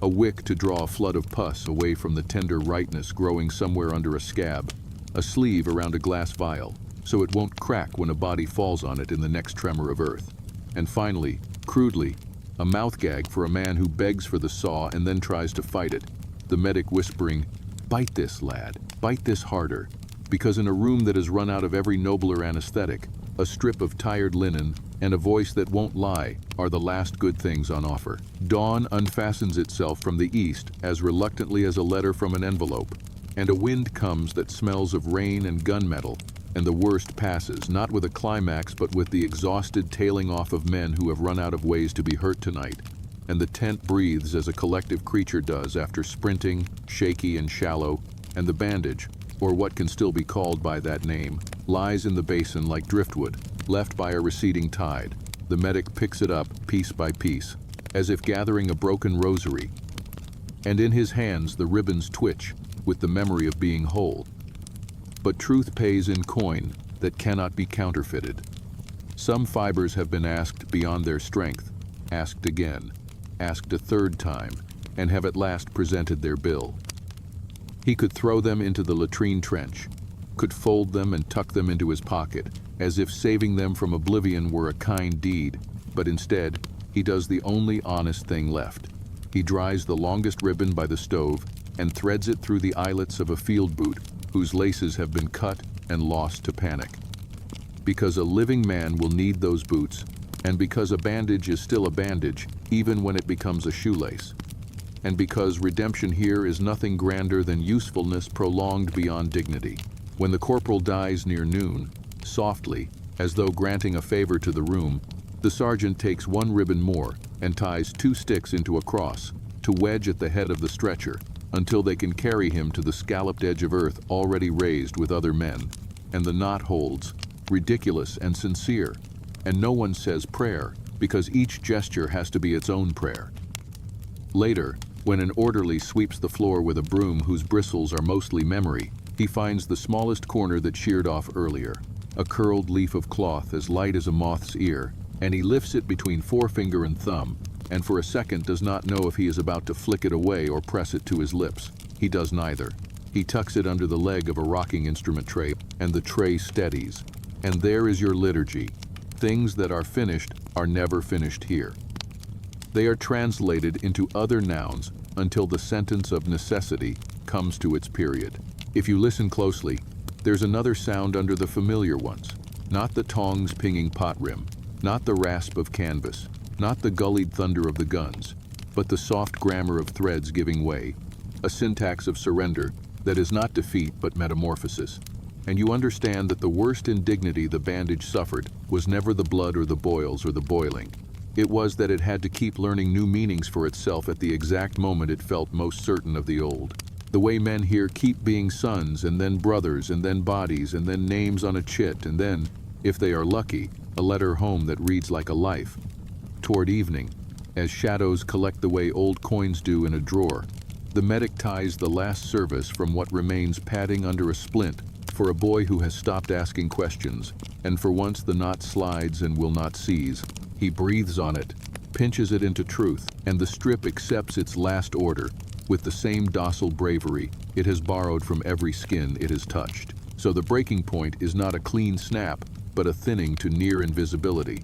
A wick to draw a flood of pus away from the tender rightness growing somewhere under a scab. A sleeve around a glass vial, so it won't crack when a body falls on it in the next tremor of earth. And finally, crudely, a mouth gag for a man who begs for the saw and then tries to fight it, the medic whispering, "Bite this, lad, bite this harder," because in a room that has run out of every nobler anesthetic, a strip of tired linen and a voice that won't lie are the last good things on offer. Dawn unfastens itself from the east as reluctantly as a letter from an envelope, and a wind comes that smells of rain and gunmetal, and the worst passes, not with a climax but with the exhausted tailing off of men who have run out of ways to be hurt tonight, and the tent breathes as a collective creature does after sprinting, shaky and shallow, and the bandage, or what can still be called by that name, lies in the basin like driftwood, left by a receding tide. The medic picks it up piece by piece, as if gathering a broken rosary, and in his hands the ribbons twitch with the memory of being whole. But truth pays in coin that cannot be counterfeited. Some fibers have been asked beyond their strength, asked again, asked a third time, and have at last presented their bill. He could throw them into the latrine trench, could fold them and tuck them into his pocket, as if saving them from oblivion were a kind deed, but instead, he does the only honest thing left. He dries the longest ribbon by the stove and threads it through the eyelets of a field boot whose laces have been cut and lost to panic. Because a living man will need those boots, and because a bandage is still a bandage, even when it becomes a shoelace. And because redemption here is nothing grander than usefulness prolonged beyond dignity. When the corporal dies near noon, softly, as though granting a favor to the room, the sergeant takes one ribbon more and ties 2 sticks into a cross to wedge at the head of the stretcher until they can carry him to the scalloped edge of earth already raised with other men. And the knot holds, ridiculous and sincere, and no one says prayer because each gesture has to be its own prayer. Later, when an orderly sweeps the floor with a broom whose bristles are mostly memory, he finds the smallest corner that sheared off earlier, a curled leaf of cloth as light as a moth's ear, and he lifts it between forefinger and thumb, and for a second does not know if he is about to flick it away or press it to his lips. He does neither. He tucks it under the leg of a rocking instrument tray, and the tray steadies. And there is your liturgy. Things that are finished are never finished here. They are translated into other nouns until the sentence of necessity comes to its period. If you listen closely, there's another sound under the familiar ones. Not the tongs pinging pot rim, not the rasp of canvas, not the gullied thunder of the guns, but the soft grammar of threads giving way, a syntax of surrender that is not defeat but metamorphosis. And you understand that the worst indignity the bandage suffered was never the blood or the boils or the boiling. It was that it had to keep learning new meanings for itself at the exact moment it felt most certain of the old. The way men here keep being sons and then brothers and then bodies and then names on a chit and then, if they are lucky, a letter home that reads like a life. Toward evening, as shadows collect the way old coins do in a drawer, the medic ties the last service from what remains padding under a splint for a boy who has stopped asking questions, and for once the knot slides and will not seize. He breathes on it, pinches it into truth, and the strip accepts its last order with the same docile bravery it has borrowed from every skin it has touched. So the breaking point is not a clean snap, but a thinning to near invisibility,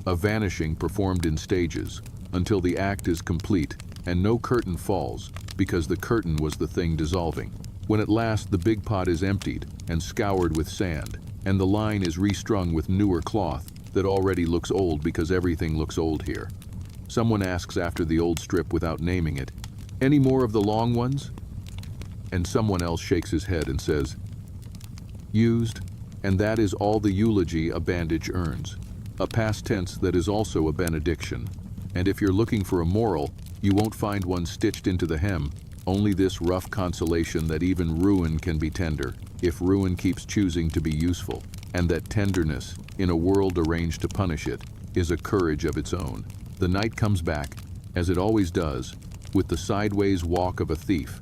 a vanishing performed in stages until the act is complete and no curtain falls, because the curtain was the thing dissolving. When at last the big pot is emptied and scoured with sand, and the line is restrung with newer cloth that already looks old because everything looks old here. Someone asks after the old strip without naming it, "Any more of the long ones?" And someone else shakes his head and says, "Used," and that is all the eulogy a bandage earns, a past tense that is also a benediction. And if you're looking for a moral, you won't find one stitched into the hem, only this rough consolation that even ruin can be tender, if ruin keeps choosing to be useful, and that tenderness, in a world arranged to punish it, is a courage of its own. The night comes back, as it always does, with the sideways walk of a thief,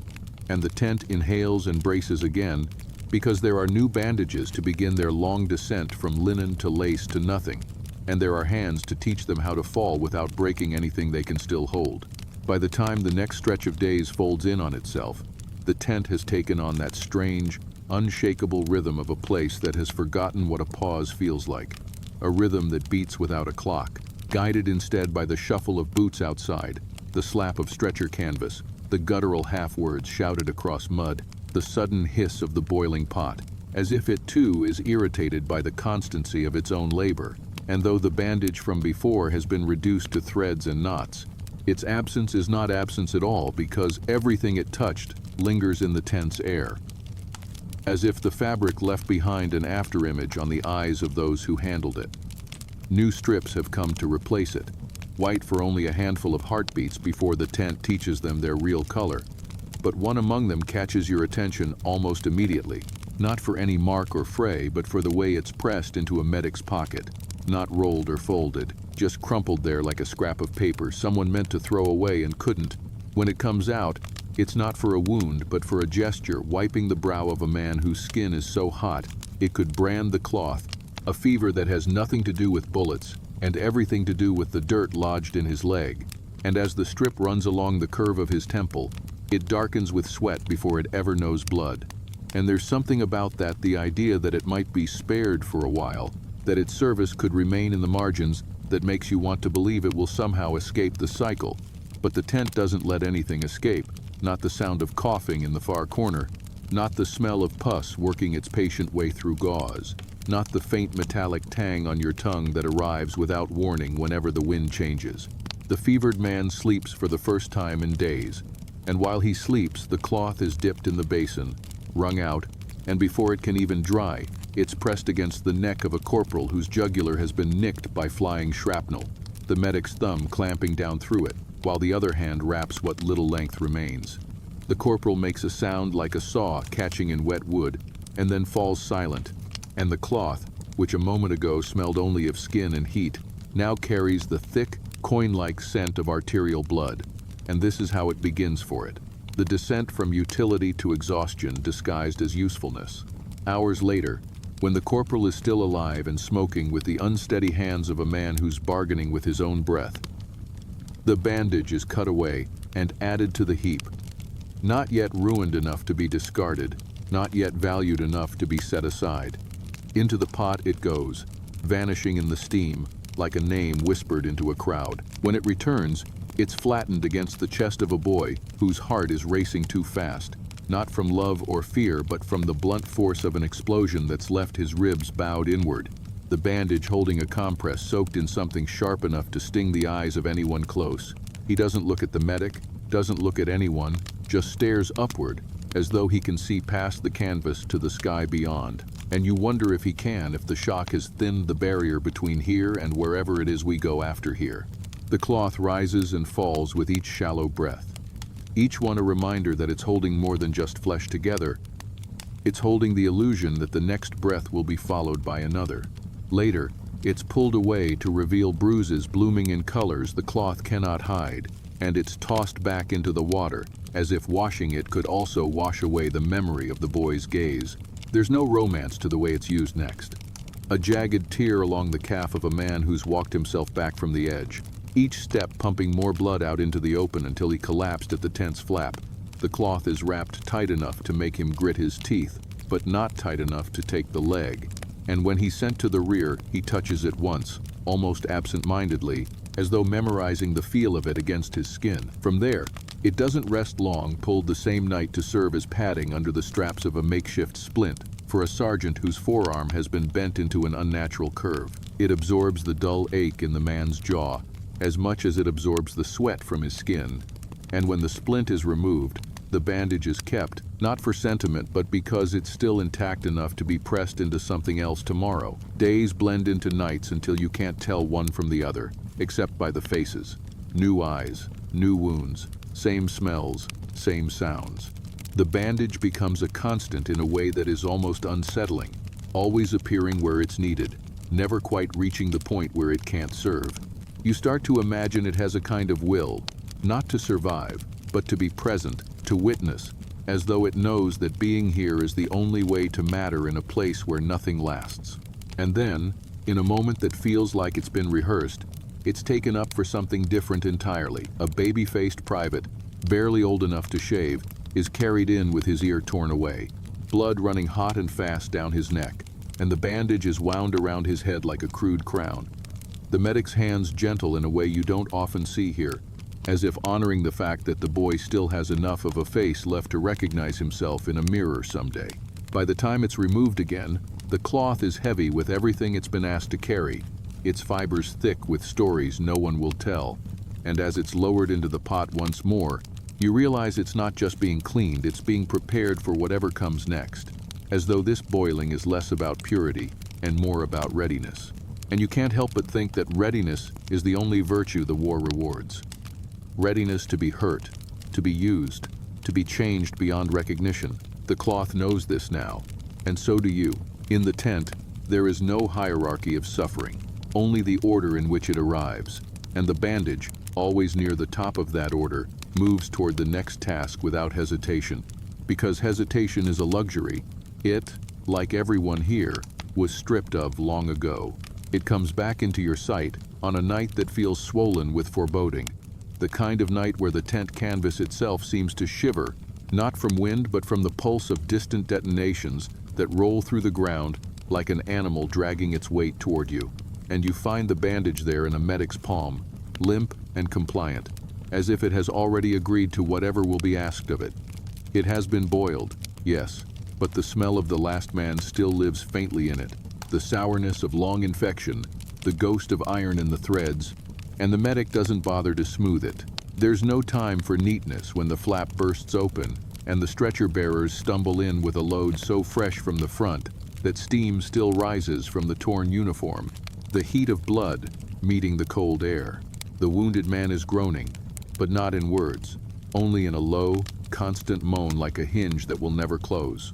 and the tent inhales and braces again, because there are new bandages to begin their long descent from linen to lace to nothing, and there are hands to teach them how to fall without breaking anything they can still hold. By the time the next stretch of days folds in on itself, the tent has taken on that strange, unshakable rhythm of a place that has forgotten what a pause feels like, a rhythm that beats without a clock, guided instead by the shuffle of boots outside, the slap of stretcher canvas, the guttural half-words shouted across mud, the sudden hiss of the boiling pot, as if it too is irritated by the constancy of its own labor. And though the bandage from before has been reduced to threads and knots, its absence is not absence at all, because everything it touched lingers in the tent's air, as if the fabric left behind an afterimage on the eyes of those who handled it. New strips have come to replace it, white for only a handful of heartbeats before the tent teaches them their real color. But one among them catches your attention almost immediately, not for any mark or fray, but for the way it's pressed into a medic's pocket, not rolled or folded, just crumpled there like a scrap of paper someone meant to throw away and couldn't. When it comes out, it's not for a wound, but for a gesture wiping the brow of a man whose skin is so hot it could brand the cloth, a fever that has nothing to do with bullets and everything to do with the dirt lodged in his leg. And as the strip runs along the curve of his temple, it darkens with sweat before it ever knows blood. And there's something about that, the idea that it might be spared for a while, that its service could remain in the margins, that makes you want to believe it will somehow escape the cycle. But the tent doesn't let anything escape, not the sound of coughing in the far corner, not the smell of pus working its patient way through gauze, not the faint metallic tang on your tongue that arrives without warning whenever the wind changes. The fevered man sleeps for the first time in days, and while he sleeps, the cloth is dipped in the basin, wrung out, and before it can even dry, it's pressed against the neck of a corporal whose jugular has been nicked by flying shrapnel, the medic's thumb clamping down through it, while the other hand wraps what little length remains. The corporal makes a sound like a saw catching in wet wood, and then falls silent, and the cloth, which a moment ago smelled only of skin and heat, now carries the thick, coin-like scent of arterial blood, and this is how it begins for it. The descent from utility to exhaustion disguised as usefulness. Hours later, when the corporal is still alive and smoking with the unsteady hands of a man who's bargaining with his own breath, The bandage is cut away and added to the heap. Not yet ruined enough to be discarded, not yet valued enough to be set aside. Into the pot it goes, vanishing in the steam, like a name whispered into a crowd. When it returns, it's flattened against the chest of a boy whose heart is racing too fast, not from love or fear, but from the blunt force of an explosion that's left his ribs bowed inward. The bandage holding a compress soaked in something sharp enough to sting the eyes of anyone close. He doesn't look at the medic, doesn't look at anyone, just stares upward, as though he can see past the canvas to the sky beyond. And you wonder if he can, if the shock has thinned the barrier between here and wherever it is we go after here. The cloth rises and falls with each shallow breath. Each one a reminder that it's holding more than just flesh together. It's holding the illusion that the next breath will be followed by another. Later, it's pulled away to reveal bruises blooming in colors the cloth cannot hide, and it's tossed back into the water, as if washing it could also wash away the memory of the boy's gaze. There's no romance to the way it's used next. A jagged tear along the calf of a man who's walked himself back from the edge, each step pumping more blood out into the open until he collapsed at the tent's flap. The cloth is wrapped tight enough to make him grit his teeth, but not tight enough to take the leg. And when he's sent to the rear, he touches it once, almost absent-mindedly, as though memorizing the feel of it against his skin. From there, it doesn't rest long, pulled the same night to serve as padding under the straps of a makeshift splint for a sergeant whose forearm has been bent into an unnatural curve. It absorbs the dull ache in the man's jaw, as much as it absorbs the sweat from his skin. And when the splint is removed, the bandage is kept, not for sentiment, but because it's still intact enough to be pressed into something else tomorrow. Days blend into nights until you can't tell one from the other, except by the faces. New eyes, new wounds, same smells, same sounds. The bandage becomes a constant in a way that is almost unsettling, always appearing where it's needed, never quite reaching the point where it can't serve. You start to imagine it has a kind of will, not to survive, but to be present, to witness, as though it knows that being here is the only way to matter in a place where nothing lasts. And then, in a moment that feels like it's been rehearsed, it's taken up for something different entirely. A baby-faced private, barely old enough to shave, is carried in with his ear torn away, blood running hot and fast down his neck, and the bandage is wound around his head like a crude crown. The medic's hands gentle in a way you don't often see here, as if honoring the fact that the boy still has enough of a face left to recognize himself in a mirror someday. By the time it's removed again, the cloth is heavy with everything it's been asked to carry, its fibers thick with stories no one will tell, and as it's lowered into the pot once more, you realize it's not just being cleaned, it's being prepared for whatever comes next, as though this boiling is less about purity and more about readiness. And you can't help but think that readiness is the only virtue the war rewards. Readiness to be hurt, to be used, to be changed beyond recognition. The cloth knows this now, and so do you. In the tent, there is no hierarchy of suffering, only the order in which it arrives, and the bandage, always near the top of that order, moves toward the next task without hesitation. Because hesitation is a luxury, it, like everyone here, was stripped of long ago. It comes back into your sight on a night that feels swollen with foreboding. The kind of night where the tent canvas itself seems to shiver, not from wind but from the pulse of distant detonations that roll through the ground like an animal dragging its weight toward you. And you find the bandage there in a medic's palm, limp and compliant, as if it has already agreed to whatever will be asked of it. It has been boiled, yes, but the smell of the last man still lives faintly in it, the sourness of long infection, the ghost of iron in the threads, and the medic doesn't bother to smooth it. There's no time for neatness when the flap bursts open and the stretcher bearers stumble in with a load so fresh from the front that steam still rises from the torn uniform, the heat of blood meeting the cold air. The wounded man is groaning, but not in words, only in a low, constant moan like a hinge that will never close.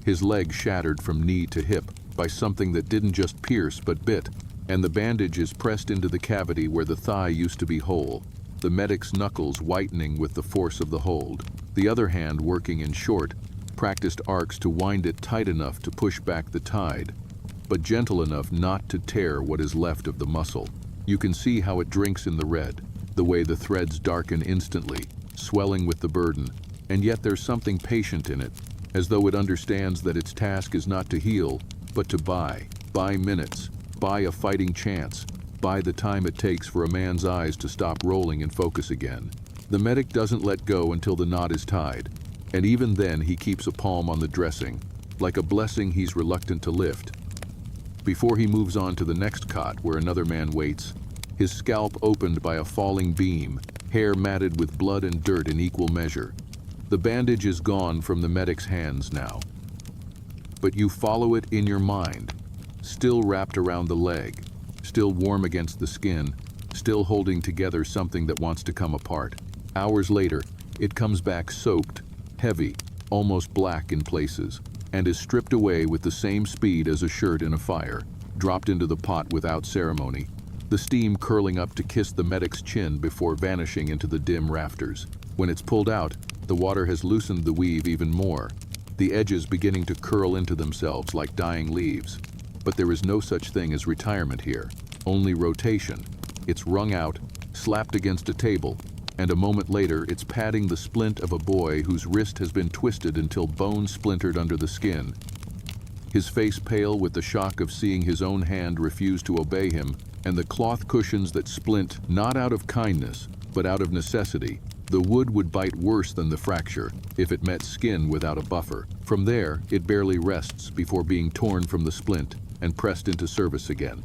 His leg shattered from knee to hip by something that didn't just pierce but bit, and the bandage is pressed into the cavity where the thigh used to be whole, the medic's knuckles whitening with the force of the hold, the other hand working in short, practiced arcs to wind it tight enough to push back the tide, but gentle enough not to tear what is left of the muscle. You can see how it drinks in the red, the way the threads darken instantly, swelling with the burden, and yet there's something patient in it, as though it understands that its task is not to heal, but to buy minutes, buy a fighting chance, buy the time it takes for a man's eyes to stop rolling and focus again. The medic doesn't let go until the knot is tied, and even then he keeps a palm on the dressing, like a blessing he's reluctant to lift. Before he moves on to the next cot where another man waits, his scalp opened by a falling beam, hair matted with blood and dirt in equal measure. The bandage is gone from the medic's hands now. But you follow it in your mind, still wrapped around the leg, still warm against the skin, still holding together something that wants to come apart. Hours later, it comes back soaked, heavy, almost black in places, and is stripped away with the same speed as a shirt in a fire, dropped into the pot without ceremony, the steam curling up to kiss the medic's chin before vanishing into the dim rafters. When it's pulled out, the water has loosened the weave even more, the edges beginning to curl into themselves like dying leaves. But there is no such thing as retirement here, only rotation. It's wrung out, slapped against a table, and a moment later it's patting the splint of a boy whose wrist has been twisted until bone splintered under the skin. His face pale with the shock of seeing his own hand refuse to obey him, and the cloth cushions that splint not out of kindness, but out of necessity. The wood would bite worse than the fracture if it met skin without a buffer. From there, it barely rests before being torn from the splint and pressed into service again.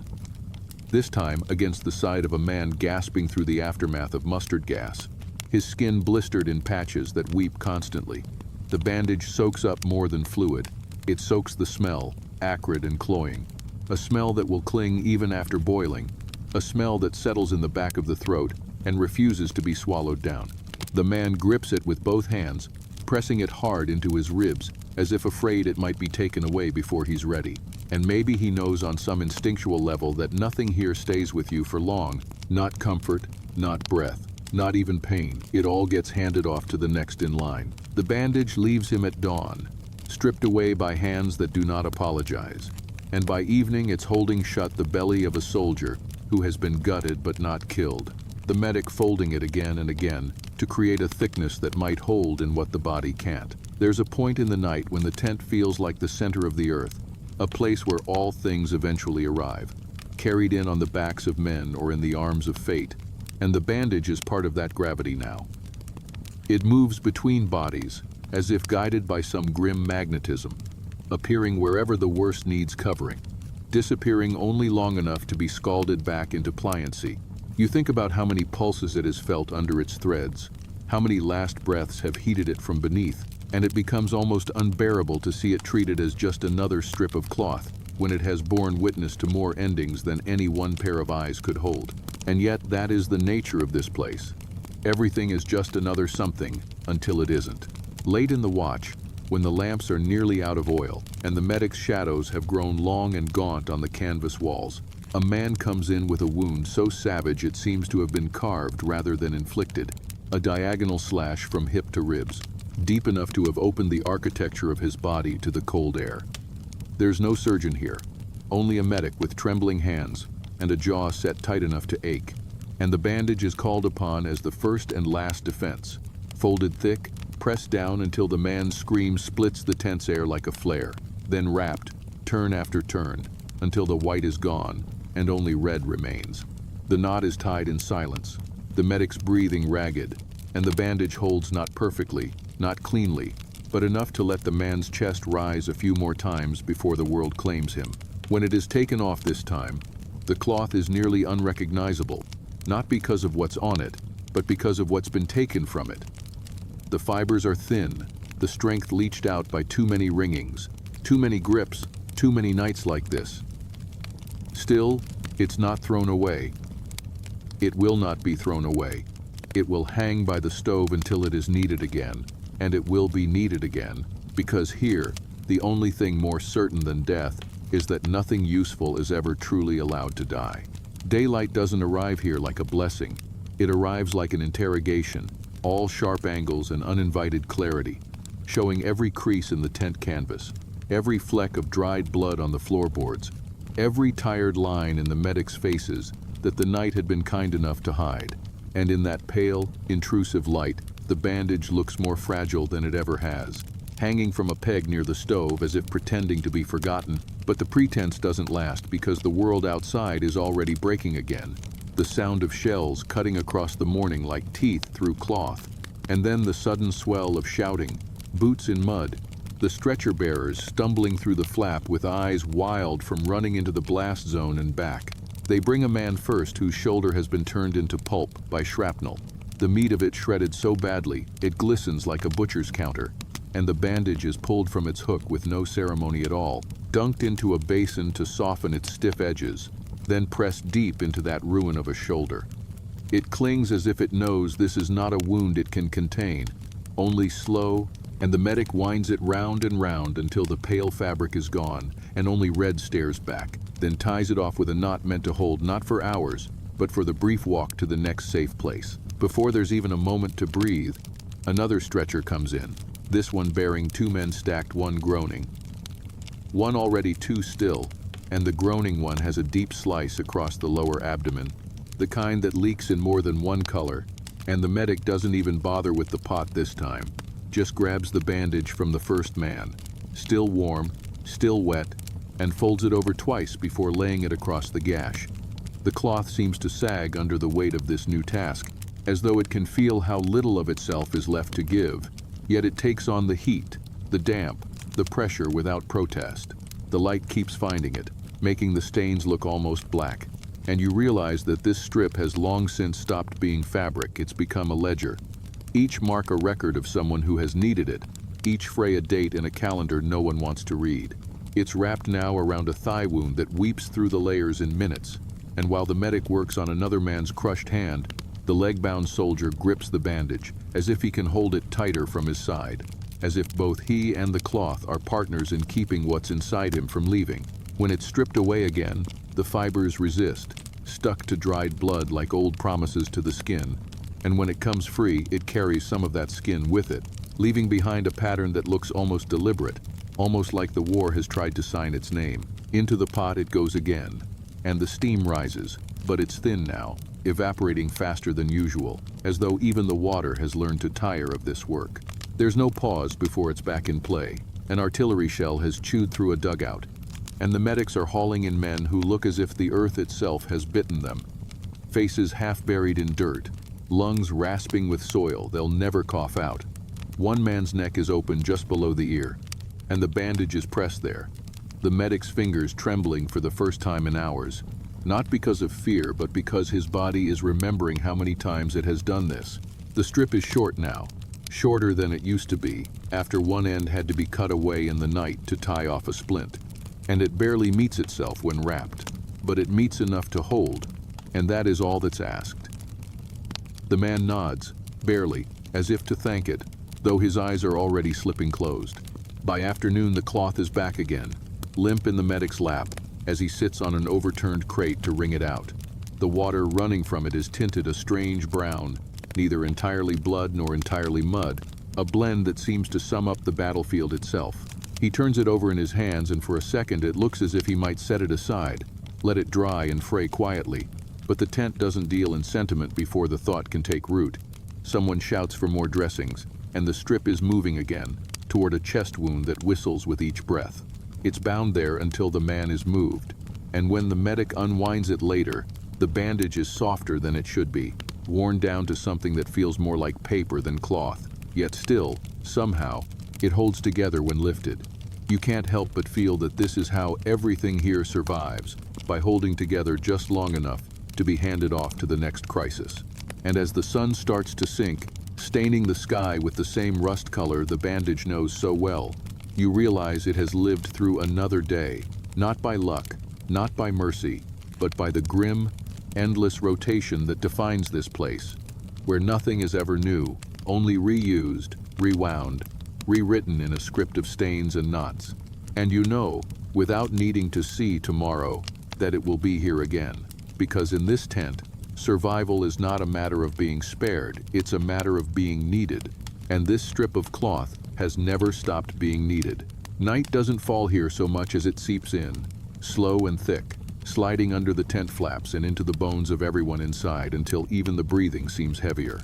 This time against the side of a man gasping through the aftermath of mustard gas, his skin blistered in patches that weep constantly. The bandage soaks up more than fluid. It soaks the smell, acrid and cloying. A smell that will cling even after boiling. A smell that settles in the back of the throat and refuses to be swallowed down. The man grips it with both hands, pressing it hard into his ribs, as if afraid it might be taken away before he's ready. And maybe he knows on some instinctual level that nothing here stays with you for long. Not comfort, not breath, not even pain. It all gets handed off to the next in line. The bandage leaves him at dawn, stripped away by hands that do not apologize. And by evening it's holding shut the belly of a soldier who has been gutted but not killed. The medic folding it again and again to create a thickness that might hold in what the body can't. There's a point in the night when the tent feels like the center of the earth, a place where all things eventually arrive, carried in on the backs of men or in the arms of fate, and the bandage is part of that gravity now. It moves between bodies, as if guided by some grim magnetism, appearing wherever the worst needs covering, disappearing only long enough to be scalded back into pliancy. You think about how many pulses it has felt under its threads, how many last breaths have heated it from beneath, and it becomes almost unbearable to see it treated as just another strip of cloth when it has borne witness to more endings than any one pair of eyes could hold. And yet that is the nature of this place. Everything is just another something until it isn't. Late in the watch, when the lamps are nearly out of oil and the medic's shadows have grown long and gaunt on the canvas walls, a man comes in with a wound so savage it seems to have been carved rather than inflicted, a diagonal slash from hip to ribs, deep enough to have opened the architecture of his body to the cold air. There's no surgeon here, only a medic with trembling hands and a jaw set tight enough to ache, and the bandage is called upon as the first and last defense, folded thick, pressed down until the man's scream splits the tense air like a flare, then wrapped, turn after turn, until the white is gone and only red remains. The knot is tied in silence, the medic's breathing ragged, and the bandage holds not perfectly, not cleanly, but enough to let the man's chest rise a few more times before the world claims him. When it is taken off this time, the cloth is nearly unrecognizable, not because of what's on it, but because of what's been taken from it. The fibers are thin, the strength leached out by too many wringings, too many grips, too many nights like this. Still, it's not thrown away. It will not be thrown away. It will hang by the stove until it is needed again, and it will be needed again, because here, the only thing more certain than death is that nothing useful is ever truly allowed to die. Daylight doesn't arrive here like a blessing. It arrives like an interrogation, all sharp angles and uninvited clarity, showing every crease in the tent canvas, every fleck of dried blood on the floorboards, every tired line in the medics' faces that the night had been kind enough to hide. And in that pale, intrusive light, the bandage looks more fragile than it ever has, hanging from a peg near the stove as if pretending to be forgotten. But the pretense doesn't last because the world outside is already breaking again. The sound of shells cutting across the morning like teeth through cloth. And then the sudden swell of shouting, boots in mud, the stretcher bearers stumbling through the flap with eyes wild from running into the blast zone and back. They bring a man first whose shoulder has been turned into pulp by shrapnel. The meat of it shredded so badly, it glistens like a butcher's counter. And the bandage is pulled from its hook with no ceremony at all, dunked into a basin to soften its stiff edges, then pressed deep into that ruin of a shoulder. It clings as if it knows this is not a wound it can contain, only slow, and the medic winds it round and round until the pale fabric is gone and only red stares back, then ties it off with a knot meant to hold not for hours, but for the brief walk to the next safe place. Before there's even a moment to breathe, another stretcher comes in, this one bearing two men stacked, one groaning. One already too still, and the groaning one has a deep slice across the lower abdomen, the kind that leaks in more than one color, and the medic doesn't even bother with the pot this time, just grabs the bandage from the first man, still warm, still wet, and folds it over twice before laying it across the gash. The cloth seems to sag under the weight of this new task, as though it can feel how little of itself is left to give, yet it takes on the heat, the damp, the pressure without protest. The light keeps finding it, making the stains look almost black, and you realize that this strip has long since stopped being fabric, it's become a ledger. Each mark a record of someone who has needed it, each fray a date in a calendar no one wants to read. It's wrapped now around a thigh wound that weeps through the layers in minutes, and while the medic works on another man's crushed hand, the leg-bound soldier grips the bandage, as if he can hold it tighter from his side, as if both he and the cloth are partners in keeping what's inside him from leaving. When it's stripped away again, the fibers resist, stuck to dried blood like old promises to the skin, and when it comes free, it carries some of that skin with it, leaving behind a pattern that looks almost deliberate, almost like the war has tried to sign its name. Into the pot it goes again, and the steam rises, but it's thin now, evaporating faster than usual, as though even the water has learned to tire of this work. There's no pause before it's back in play. An artillery shell has chewed through a dugout, and the medics are hauling in men who look as if the earth itself has bitten them. Faces half buried in dirt, lungs rasping with soil they'll never cough out. One man's neck is open just below the ear, and the bandage is pressed there, the medic's fingers trembling for the first time in hours, not because of fear, but because his body is remembering how many times it has done this. The strip is short now, shorter than it used to be, after one end had to be cut away in the night to tie off a splint, and it barely meets itself when wrapped, but it meets enough to hold, and that is all that's asked. The man nods, barely, as if to thank it, though his eyes are already slipping closed. By afternoon, the cloth is back again, limp in the medic's lap, as he sits on an overturned crate to wring it out. The water running from it is tinted a strange brown, neither entirely blood nor entirely mud, a blend that seems to sum up the battlefield itself. He turns it over in his hands, and for a second it looks as if he might set it aside, let it dry and fray quietly. But the tent doesn't deal in sentiment before the thought can take root. Someone shouts for more dressings, and the strip is moving again, toward a chest wound that whistles with each breath. It's bound there until the man is moved, and when the medic unwinds it later, the bandage is softer than it should be, worn down to something that feels more like paper than cloth, yet still, somehow, it holds together when lifted. You can't help but feel that this is how everything here survives, by holding together just long enough to be handed off to the next crisis. And as the sun starts to sink, staining the sky with the same rust color the bandage knows so well, you realize it has lived through another day, not by luck, not by mercy, but by the grim, endless rotation that defines this place, where nothing is ever new, only reused, rewound, rewritten in a script of stains and knots. And you know, without needing to see tomorrow, that it will be here again. Because in this tent, survival is not a matter of being spared, it's a matter of being needed. And this strip of cloth has never stopped being needed. Night doesn't fall here so much as it seeps in, slow and thick, sliding under the tent flaps and into the bones of everyone inside until even the breathing seems heavier.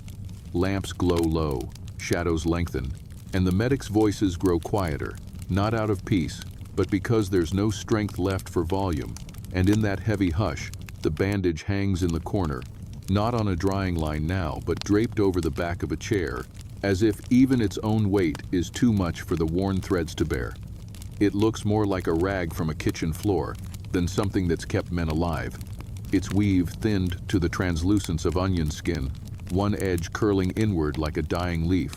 Lamps glow low, shadows lengthen, and the medics' voices grow quieter, not out of peace, but because there's no strength left for volume. And in that heavy hush, the bandage hangs in the corner, not on a drying line now, but draped over the back of a chair, as if even its own weight is too much for the worn threads to bear. It looks more like a rag from a kitchen floor than something that's kept men alive. Its weave thinned to the translucence of onion skin, one edge curling inward like a dying leaf.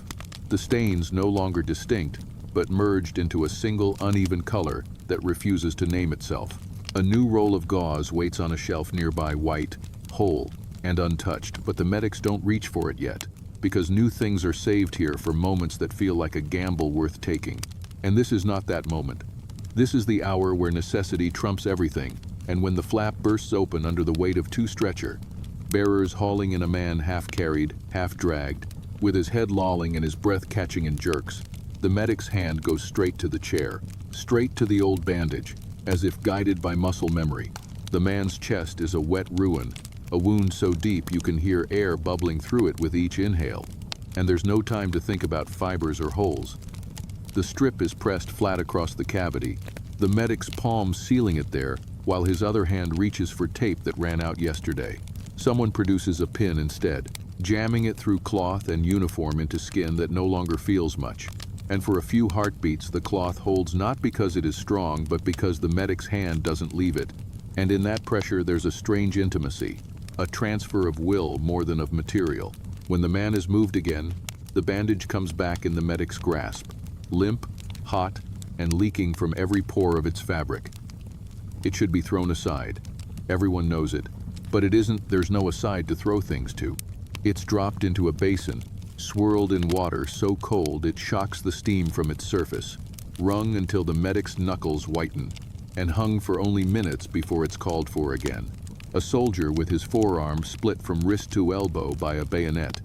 The stains no longer distinct, but merged into a single uneven color that refuses to name itself. A new roll of gauze waits on a shelf nearby, white, whole, and untouched, but the medics don't reach for it yet, because new things are saved here for moments that feel like a gamble worth taking. And this is not that moment. This is the hour where necessity trumps everything, and when the flap bursts open under the weight of two stretcher bearers hauling in a man half-carried, half-dragged, with his head lolling and his breath catching in jerks, the medic's hand goes straight to the chair, straight to the old bandage, as if guided by muscle memory. The man's chest is a wet ruin, a wound so deep you can hear air bubbling through it with each inhale, and there's no time to think about fibers or holes. The strip is pressed flat across the cavity, the medic's palm sealing it there, while his other hand reaches for tape that ran out yesterday. Someone produces a pin instead, jamming it through cloth and uniform into skin that no longer feels much. And for a few heartbeats, the cloth holds not because it is strong, but because the medic's hand doesn't leave it. And in that pressure, there's a strange intimacy, a transfer of will more than of material. When the man is moved again, the bandage comes back in the medic's grasp, limp, hot, and leaking from every pore of its fabric. It should be thrown aside. Everyone knows it. But it isn't. There's no aside to throw things to. It's dropped into a basin, swirled in water so cold it shocks the steam from its surface, wrung until the medic's knuckles whiten, and hung for only minutes before it's called for again. A soldier with his forearm split from wrist to elbow by a bayonet.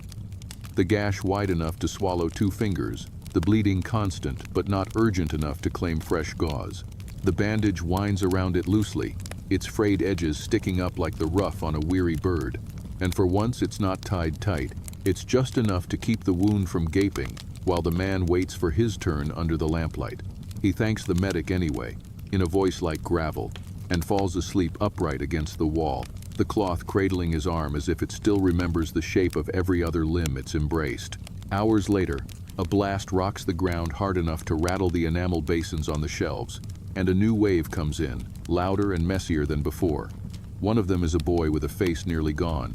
The gash wide enough to swallow two fingers, the bleeding constant but not urgent enough to claim fresh gauze. The bandage winds around it loosely, its frayed edges sticking up like the ruff on a weary bird. And for once it's not tied tight. It's just enough to keep the wound from gaping while the man waits for his turn under the lamplight. He thanks the medic anyway, in a voice like gravel, and falls asleep upright against the wall, the cloth cradling his arm as if it still remembers the shape of every other limb it's embraced. Hours later, a blast rocks the ground hard enough to rattle the enamel basins on the shelves, and a new wave comes in, louder and messier than before. One of them is a boy with a face nearly gone,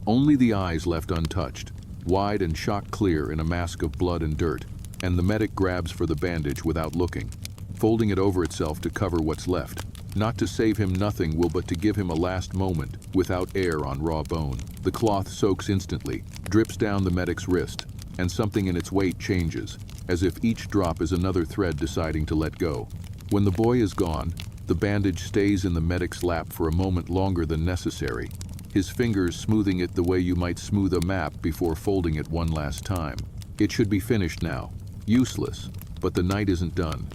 only the eyes left untouched, wide and shock clear in a mask of blood and dirt, and the medic grabs for the bandage without looking, folding it over itself to cover what's left. Not to save him nothing will but to give him a last moment, without air on raw bone. The cloth soaks instantly, drips down the medic's wrist, and something in its weight changes, as if each drop is another thread deciding to let go. When the boy is gone, the bandage stays in the medic's lap for a moment longer than necessary, his fingers smoothing it the way you might smooth a map before folding it one last time. It should be finished now. Useless, but the night isn't done.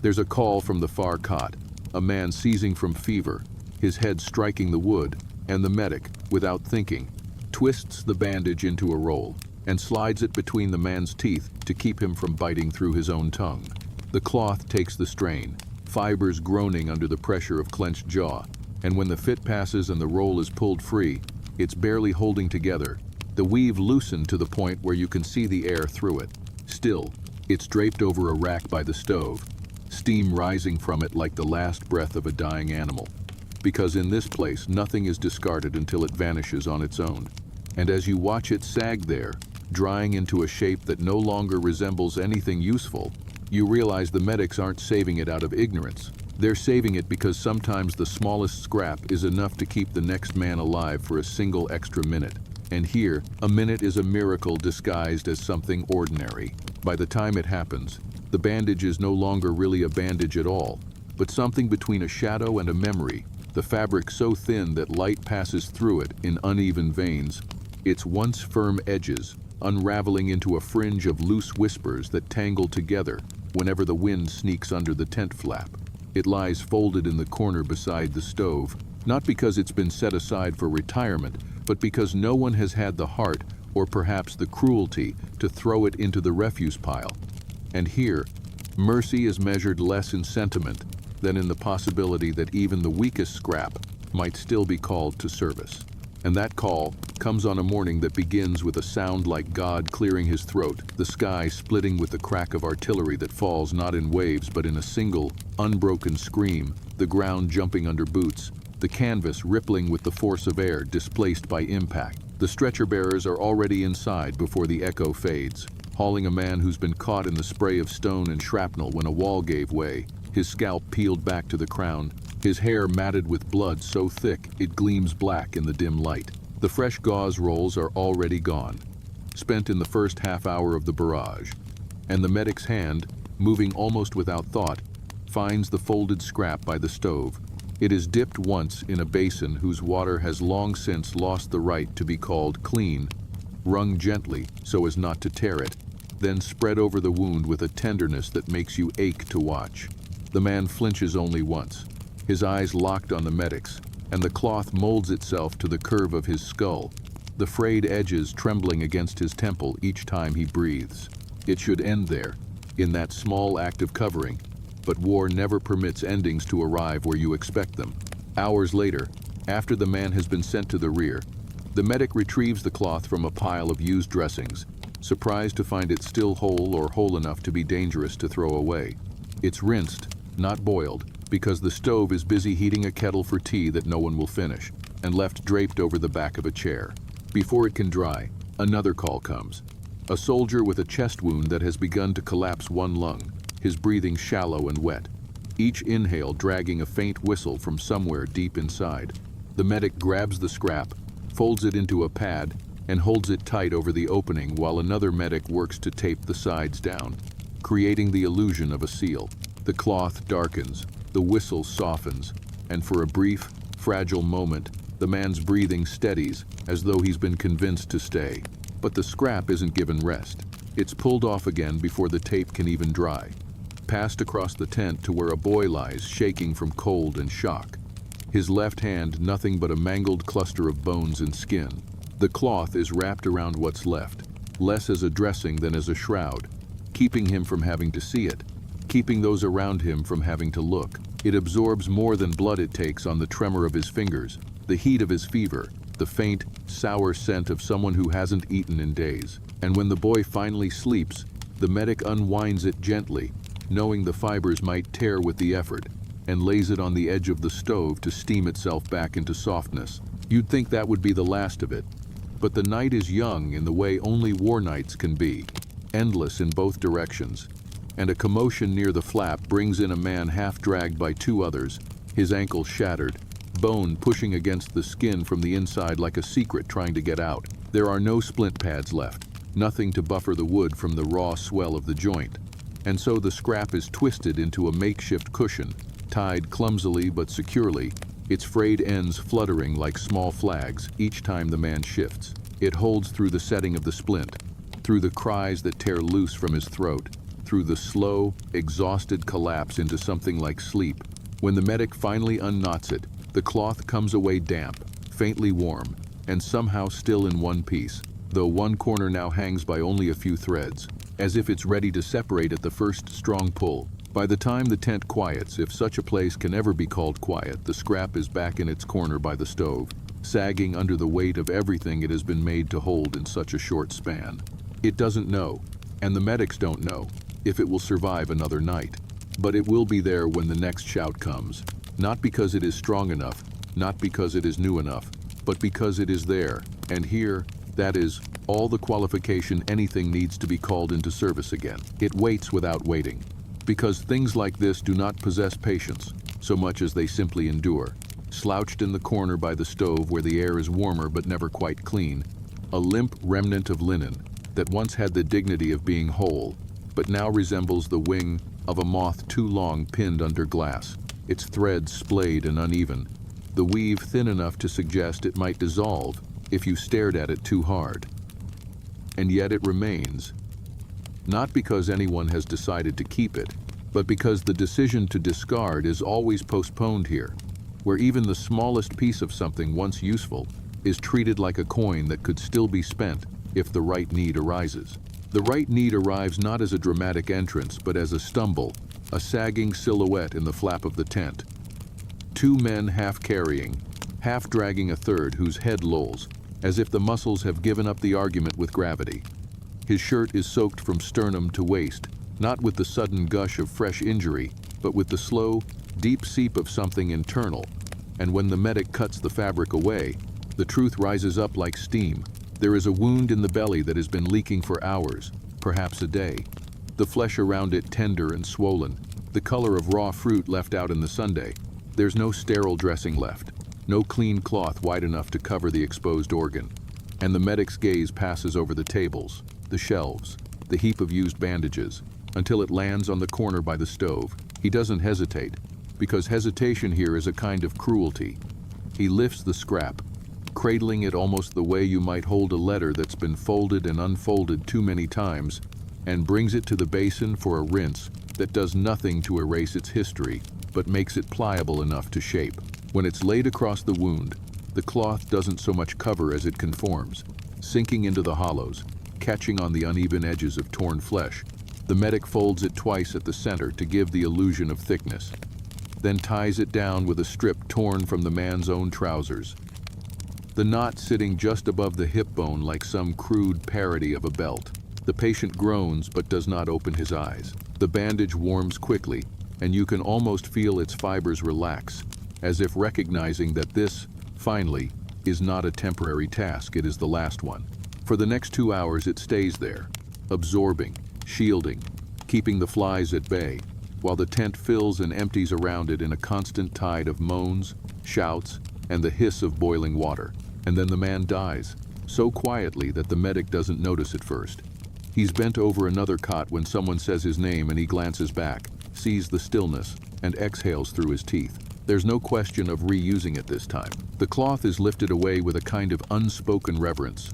There's a call from the far cot, a man seizing from fever, his head striking the wood, and the medic, without thinking, twists the bandage into a roll and slides it between the man's teeth to keep him from biting through his own tongue. The cloth takes the strain, fibers groaning under the pressure of clenched jaw, and when the fit passes and the roll is pulled free, it's barely holding together, the weave loosened to the point where you can see the air through it. Still, it's draped over a rack by the stove, steam rising from it like the last breath of a dying animal. Because in this place, nothing is discarded until it vanishes on its own. And as you watch it sag there, drying into a shape that no longer resembles anything useful, you realize the medics aren't saving it out of ignorance. They're saving it because sometimes the smallest scrap is enough to keep the next man alive for a single extra minute. And here, a minute is a miracle disguised as something ordinary. By the time it happens, the bandage is no longer really a bandage at all, but something between a shadow and a memory, the fabric so thin that light passes through it in uneven veins, its once firm edges unraveling into a fringe of loose whispers that tangle together whenever the wind sneaks under the tent flap. It lies folded in the corner beside the stove, Not because it's been set aside for retirement, but because no one has had the heart, or perhaps the cruelty, to throw it into the refuse pile. And here, mercy is measured less in sentiment than in the possibility that even the weakest scrap might still be called to service. And that call comes on a morning that begins with a sound like God clearing his throat, the sky splitting with the crack of artillery that falls not in waves but in a single, unbroken scream, the ground jumping under boots, the canvas rippling with the force of air displaced by impact. The stretcher bearers are already inside before the echo fades, hauling a man who's been caught in the spray of stone and shrapnel when a wall gave way, his scalp peeled back to the crown, his hair matted with blood so thick it gleams black in the dim light. The fresh gauze rolls are already gone, spent in the first half hour of the barrage, and the medic's hand, moving almost without thought, finds the folded scrap by the stove. It is dipped once in a basin whose water has long since lost the right to be called clean, wrung gently so as not to tear it, then spread over the wound with a tenderness that makes you ache to watch. The man flinches only once, his eyes locked on the medic's, and the cloth molds itself to the curve of his skull, the frayed edges trembling against his temple each time he breathes. It should end there, in that small act of covering, but war never permits endings to arrive where you expect them. Hours later, after the man has been sent to the rear, the medic retrieves the cloth from a pile of used dressings, surprised to find it still whole or whole enough to be dangerous to throw away. It's rinsed, not boiled, because the stove is busy heating a kettle for tea that no one will finish, and left draped over the back of a chair. Before it can dry, another call comes. A soldier with a chest wound that has begun to collapse one lung, his breathing shallow and wet, each inhale dragging a faint whistle from somewhere deep inside. The medic grabs the scrap, folds it into a pad, and holds it tight over the opening while another medic works to tape the sides down, creating the illusion of a seal. The cloth darkens, the whistle softens, and for a brief, fragile moment, the man's breathing steadies as though he's been convinced to stay. But the scrap isn't given rest. It's pulled off again before the tape can even dry, passed across the tent to where a boy lies shaking from cold and shock. His left hand nothing but a mangled cluster of bones and skin. The cloth is wrapped around what's left, less as a dressing than as a shroud, keeping him from having to see it, keeping those around him from having to look. It absorbs more than blood it takes on the tremor of his fingers, the heat of his fever, the faint, sour scent of someone who hasn't eaten in days. And when the boy finally sleeps, the medic unwinds it gently, knowing the fibers might tear with the effort, and lays it on the edge of the stove to steam itself back into softness. You'd think that would be the last of it. But the night is young in the way only war nights can be, endless in both directions, and a commotion near the flap brings in a man half dragged by two others, his ankle shattered, bone pushing against the skin from the inside like a secret trying to get out. There are no splint pads left, nothing to buffer the wood from the raw swell of the joint, and so the scrap is twisted into a makeshift cushion, tied clumsily but securely, its frayed ends fluttering like small flags each time the man shifts. It holds through the setting of the splint, through the cries that tear loose from his throat, through the slow, exhausted collapse into something like sleep. When the medic finally unknots it, the cloth comes away damp, faintly warm, and somehow still in one piece, though one corner now hangs by only a few threads, as if it's ready to separate at the first strong pull. By the time the tent quiets, if such a place can ever be called quiet, the scrap is back in its corner by the stove, sagging under the weight of everything it has been made to hold in such a short span. It doesn't know, and the medics don't know, if it will survive another night. But it will be there when the next shout comes, not because it is strong enough, not because it is new enough, but because it is there, and here, that is, all the qualification anything needs to be called into service again. It waits without waiting, because things like this do not possess patience, so much as they simply endure. Slouched in the corner by the stove where the air is warmer but never quite clean, a limp remnant of linen that once had the dignity of being whole, but now resembles the wing of a moth too long pinned under glass, its threads splayed and uneven, the weave thin enough to suggest it might dissolve if you stared at it too hard. And yet it remains, not because anyone has decided to keep it, but because the decision to discard is always postponed here, where even the smallest piece of something once useful is treated like a coin that could still be spent if the right need arises. The right need arrives not as a dramatic entrance, but as a stumble, a sagging silhouette in the flap of the tent. Two men half carrying, half dragging a third whose head lolls, as if the muscles have given up the argument with gravity. His shirt is soaked from sternum to waist, not with the sudden gush of fresh injury, but with the slow, deep seep of something internal. And when the medic cuts the fabric away, the truth rises up like steam. There is a wound in the belly that has been leaking for hours, perhaps a day. The flesh around it tender and swollen, the color of raw fruit left out in the sundae. There's no sterile dressing left, no clean cloth wide enough to cover the exposed organ. And the medic's gaze passes over the tables, the shelves, the heap of used bandages, until it lands on the corner by the stove. He doesn't hesitate, because hesitation here is a kind of cruelty. He lifts the scrap, cradling it almost the way you might hold a letter that's been folded and unfolded too many times, and brings it to the basin for a rinse that does nothing to erase its history, but makes it pliable enough to shape. When it's laid across the wound, the cloth doesn't so much cover as it conforms, sinking into the hollows, catching on the uneven edges of torn flesh. The medic folds it twice at the center to give the illusion of thickness, then ties it down with a strip torn from the man's own trousers. The knot sitting just above the hip bone like some crude parody of a belt. The patient groans but does not open his eyes. The bandage warms quickly, and you can almost feel its fibers relax, as if recognizing that this, finally, is not a temporary task, it is the last one. For the next 2 hours it stays there, absorbing, shielding, keeping the flies at bay, while the tent fills and empties around it in a constant tide of moans, shouts, and the hiss of boiling water. And then the man dies, so quietly that the medic doesn't notice at first. He's bent over another cot when someone says his name and he glances back, sees the stillness, and exhales through his teeth. There's no question of reusing it this time. The cloth is lifted away with a kind of unspoken reverence,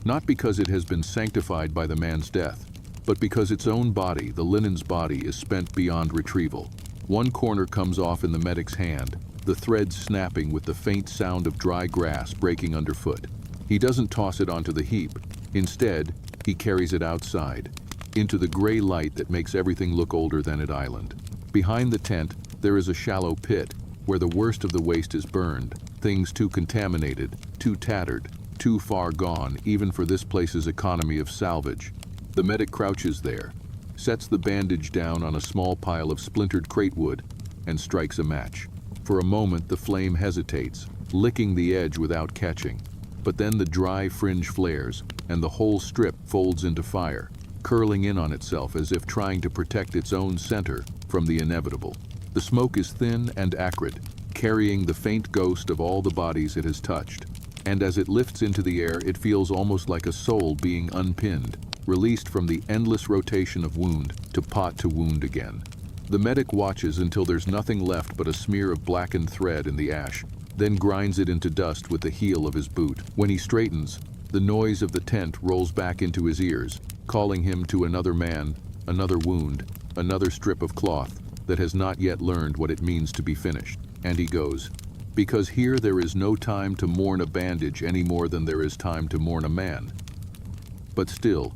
not because it has been sanctified by the man's death, but because its own body, the linen's body, is spent beyond retrieval. One corner comes off in the medic's hand, the thread snapping with the faint sound of dry grass breaking underfoot. He doesn't toss it onto the heap. Instead, he carries it outside, into the gray light that makes everything look older than at island. Behind the tent, there is a shallow pit, where the worst of the waste is burned, things too contaminated, too tattered, too far gone, even for this place's economy of salvage. The medic crouches there, sets the bandage down on a small pile of splintered cratewood, and strikes a match. For a moment the flame hesitates, licking the edge without catching. But then the dry fringe flares, and the whole strip folds into fire, curling in on itself as if trying to protect its own center from the inevitable. The smoke is thin and acrid, carrying the faint ghost of all the bodies it has touched. And as it lifts into the air, it feels almost like a soul being unpinned, released from the endless rotation of wound to pot to wound again. The medic watches until there's nothing left but a smear of blackened thread in the ash, then grinds it into dust with the heel of his boot. When he straightens, the noise of the tent rolls back into his ears, calling him to another man, another wound, another strip of cloth that has not yet learned what it means to be finished. And he goes, because here there is no time to mourn a bandage any more than there is time to mourn a man. But still,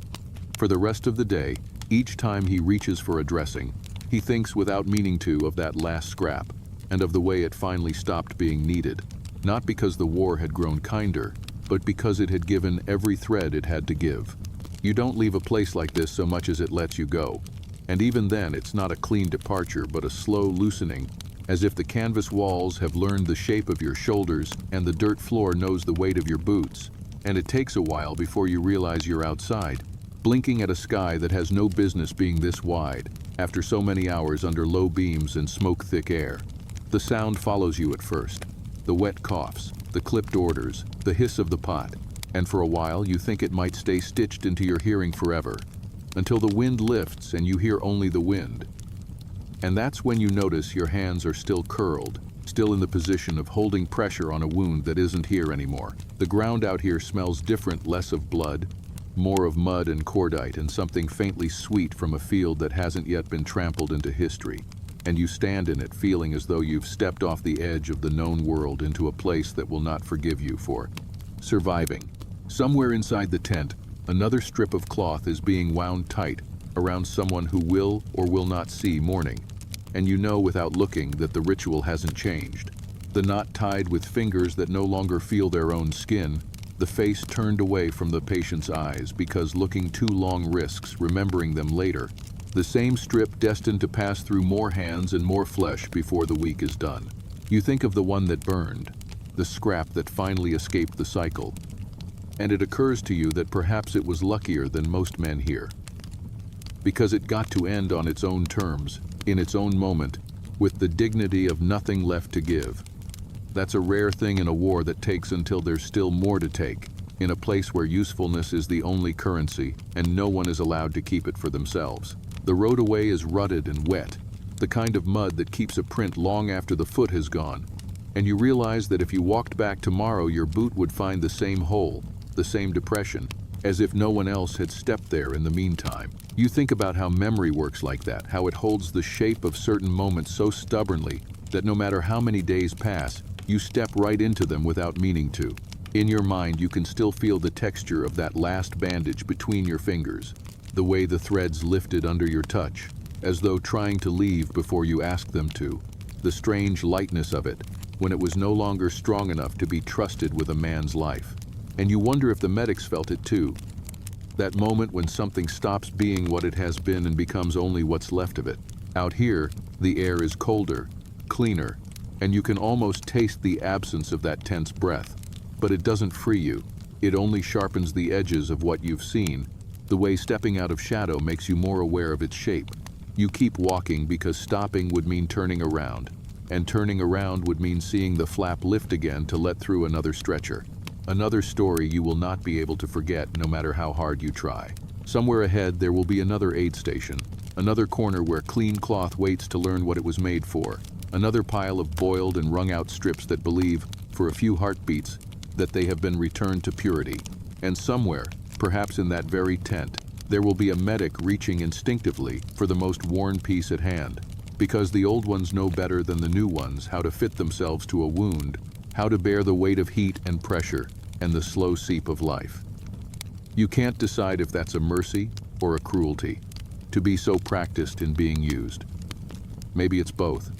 for the rest of the day, each time he reaches for a dressing, he thinks without meaning to of that last scrap, and of the way it finally stopped being needed, not because the war had grown kinder, but because it had given every thread it had to give. You don't leave a place like this so much as it lets you go, and even then it's not a clean departure but a slow loosening, as if the canvas walls have learned the shape of your shoulders and the dirt floor knows the weight of your boots, and it takes a while before you realize you're outside, blinking at a sky that has no business being this wide, after so many hours under low beams and smoke-thick air. The sound follows you at first, the wet coughs, the clipped orders, the hiss of the pot, and for a while you think it might stay stitched into your hearing forever, until the wind lifts and you hear only the wind. And that's when you notice your hands are still curled, still in the position of holding pressure on a wound that isn't here anymore. The ground out here smells different, less of blood, more of mud and cordite, and something faintly sweet from a field that hasn't yet been trampled into history. and you stand in it feeling as though you've stepped off the edge of the known world into a place that will not forgive you for surviving. Somewhere inside the tent, another strip of cloth is being wound tight around someone who will or will not see morning, and you know without looking that the ritual hasn't changed. The knot tied with fingers that no longer feel their own skin, the face turned away from the patient's eyes because looking too long risks remembering them later. The same strip destined to pass through more hands and more flesh before the week is done. You think of the one that burned, the scrap that finally escaped the cycle, and it occurs to you that perhaps it was luckier than most men here, because it got to end on its own terms, in its own moment, with the dignity of nothing left to give. That's a rare thing in a war that takes until there's still more to take, in a place where usefulness is the only currency and no one is allowed to keep it for themselves. The road away is rutted and wet, the kind of mud that keeps a print long after the foot has gone, and you realize that if you walked back tomorrow your boot would find the same hole, the same depression, as if no one else had stepped there in the meantime. You think about how memory works like that, how it holds the shape of certain moments so stubbornly that no matter how many days pass, you step right into them without meaning to. In your mind, you can still feel the texture of that last bandage between your fingers, the way the threads lifted under your touch, as though trying to leave before you asked them to, the strange lightness of it, when it was no longer strong enough to be trusted with a man's life. And you wonder if the medics felt it too. That moment when something stops being what it has been and becomes only what's left of it. Out here, the air is colder, cleaner, and you can almost taste the absence of that tense breath. But it doesn't free you. It only sharpens the edges of what you've seen, the way stepping out of shadow makes you more aware of its shape. You keep walking because stopping would mean turning around, and turning around would mean seeing the flap lift again to let through another stretcher. Another story you will not be able to forget no matter how hard you try. Somewhere ahead there will be another aid station, another corner where clean cloth waits to learn what it was made for, another pile of boiled and wrung out strips that believe, for a few heartbeats, that they have been returned to purity. And somewhere, perhaps in that very tent, there will be a medic reaching instinctively for the most worn piece at hand, because the old ones know better than the new ones how to fit themselves to a wound, how to bear the weight of heat and pressure and the slow seep of life. You can't decide if that's a mercy or a cruelty, to be so practiced in being used. Maybe it's both.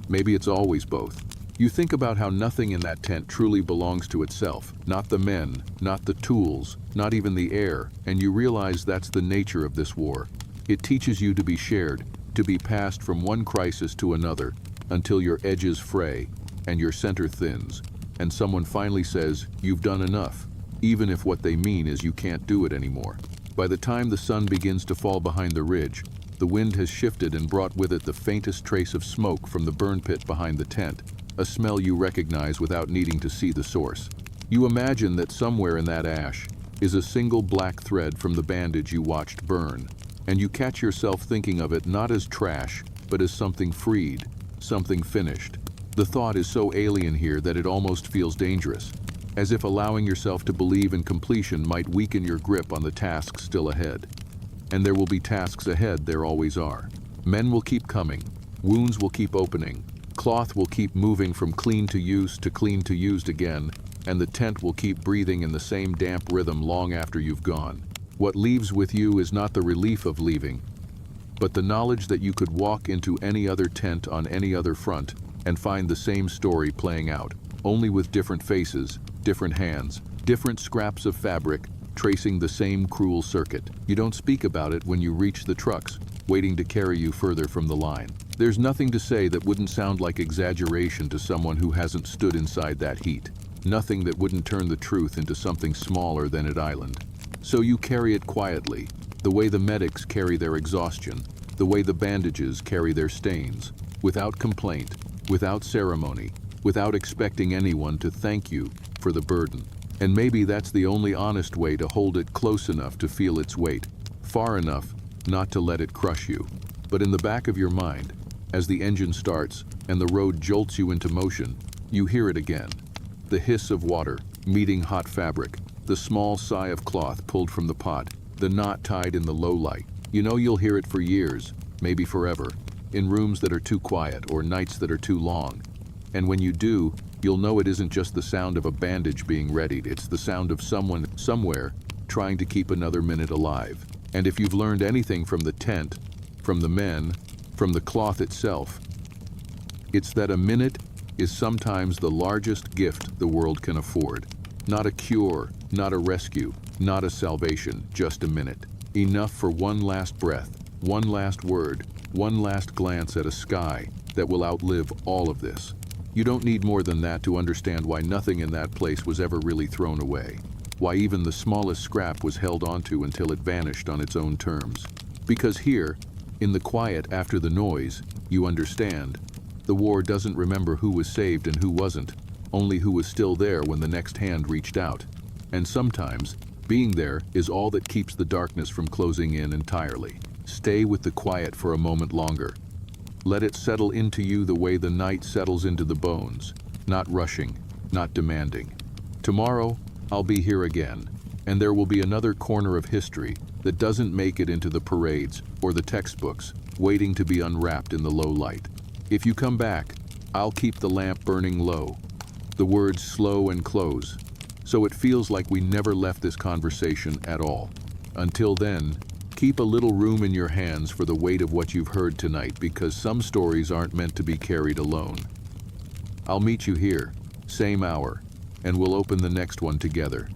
Maybe it's always both. You think about how nothing in that tent truly belongs to itself, not the men, not the tools, not even the air, and you realize that's the nature of this war. It teaches you to be shared, to be passed from one crisis to another, until your edges fray and your center thins, and someone finally says, "You've done enough," even if what they mean is you can't do it anymore. By the time the sun begins to fall behind the ridge, the wind has shifted and brought with it the faintest trace of smoke from the burn pit behind the tent, a smell you recognize without needing to see the source. You imagine that somewhere in that ash is a single black thread from the bandage you watched burn, and you catch yourself thinking of it not as trash, but as something freed, something finished. The thought is so alien here that it almost feels dangerous, as if allowing yourself to believe in completion might weaken your grip on the tasks still ahead. And there will be tasks ahead, there always are. Men will keep coming, wounds will keep opening, cloth will keep moving from clean to used to clean to used again, and the tent will keep breathing in the same damp rhythm long after you've gone. What leaves with you is not the relief of leaving, but the knowledge that you could walk into any other tent on any other front and find the same story playing out, only with different faces, different hands, different scraps of fabric, tracing the same cruel circuit. You don't speak about it when you reach the trucks, waiting to carry you further from the line. There's nothing to say that wouldn't sound like exaggeration to someone who hasn't stood inside that heat. Nothing that wouldn't turn the truth into something smaller than an island. So you carry it quietly, the way the medics carry their exhaustion, the way the bandages carry their stains, without complaint, without ceremony, without expecting anyone to thank you for the burden. And maybe that's the only honest way to hold it close enough to feel its weight, far enough not to let it crush you. But in the back of your mind, as the engine starts and the road jolts you into motion, you hear it again. The hiss of water meeting hot fabric, the small sigh of cloth pulled from the pot, the knot tied in the low light. You know you'll hear it for years, maybe forever, in rooms that are too quiet or nights that are too long. And when you do, you'll know it isn't just the sound of a bandage being readied, it's the sound of someone, somewhere, trying to keep another minute alive. And if you've learned anything from the tent, from the men, from the cloth itself, it's that a minute is sometimes the largest gift the world can afford. Not a cure, not a rescue, not a salvation, just a minute. Enough for one last breath, one last word, one last glance at a sky that will outlive all of this. You don't need more than that to understand why nothing in that place was ever really thrown away. Why even the smallest scrap was held onto until it vanished on its own terms. Because here, in the quiet after the noise, you understand. The war doesn't remember who was saved and who wasn't, only who was still there when the next hand reached out. And sometimes, being there is all that keeps the darkness from closing in entirely. Stay with the quiet for a moment longer. Let it settle into you the way the night settles into the bones, not rushing, not demanding. Tomorrow, I'll be here again, and there will be another corner of history that doesn't make it into the parades or the textbooks, waiting to be unwrapped in the low light. If you come back, I'll keep the lamp burning low, the words slow and close, so it feels like we never left this conversation at all. Until then, keep a little room in your hands for the weight of what you've heard tonight, because some stories aren't meant to be carried alone. I'll meet you here, same hour, and we'll open the next one together.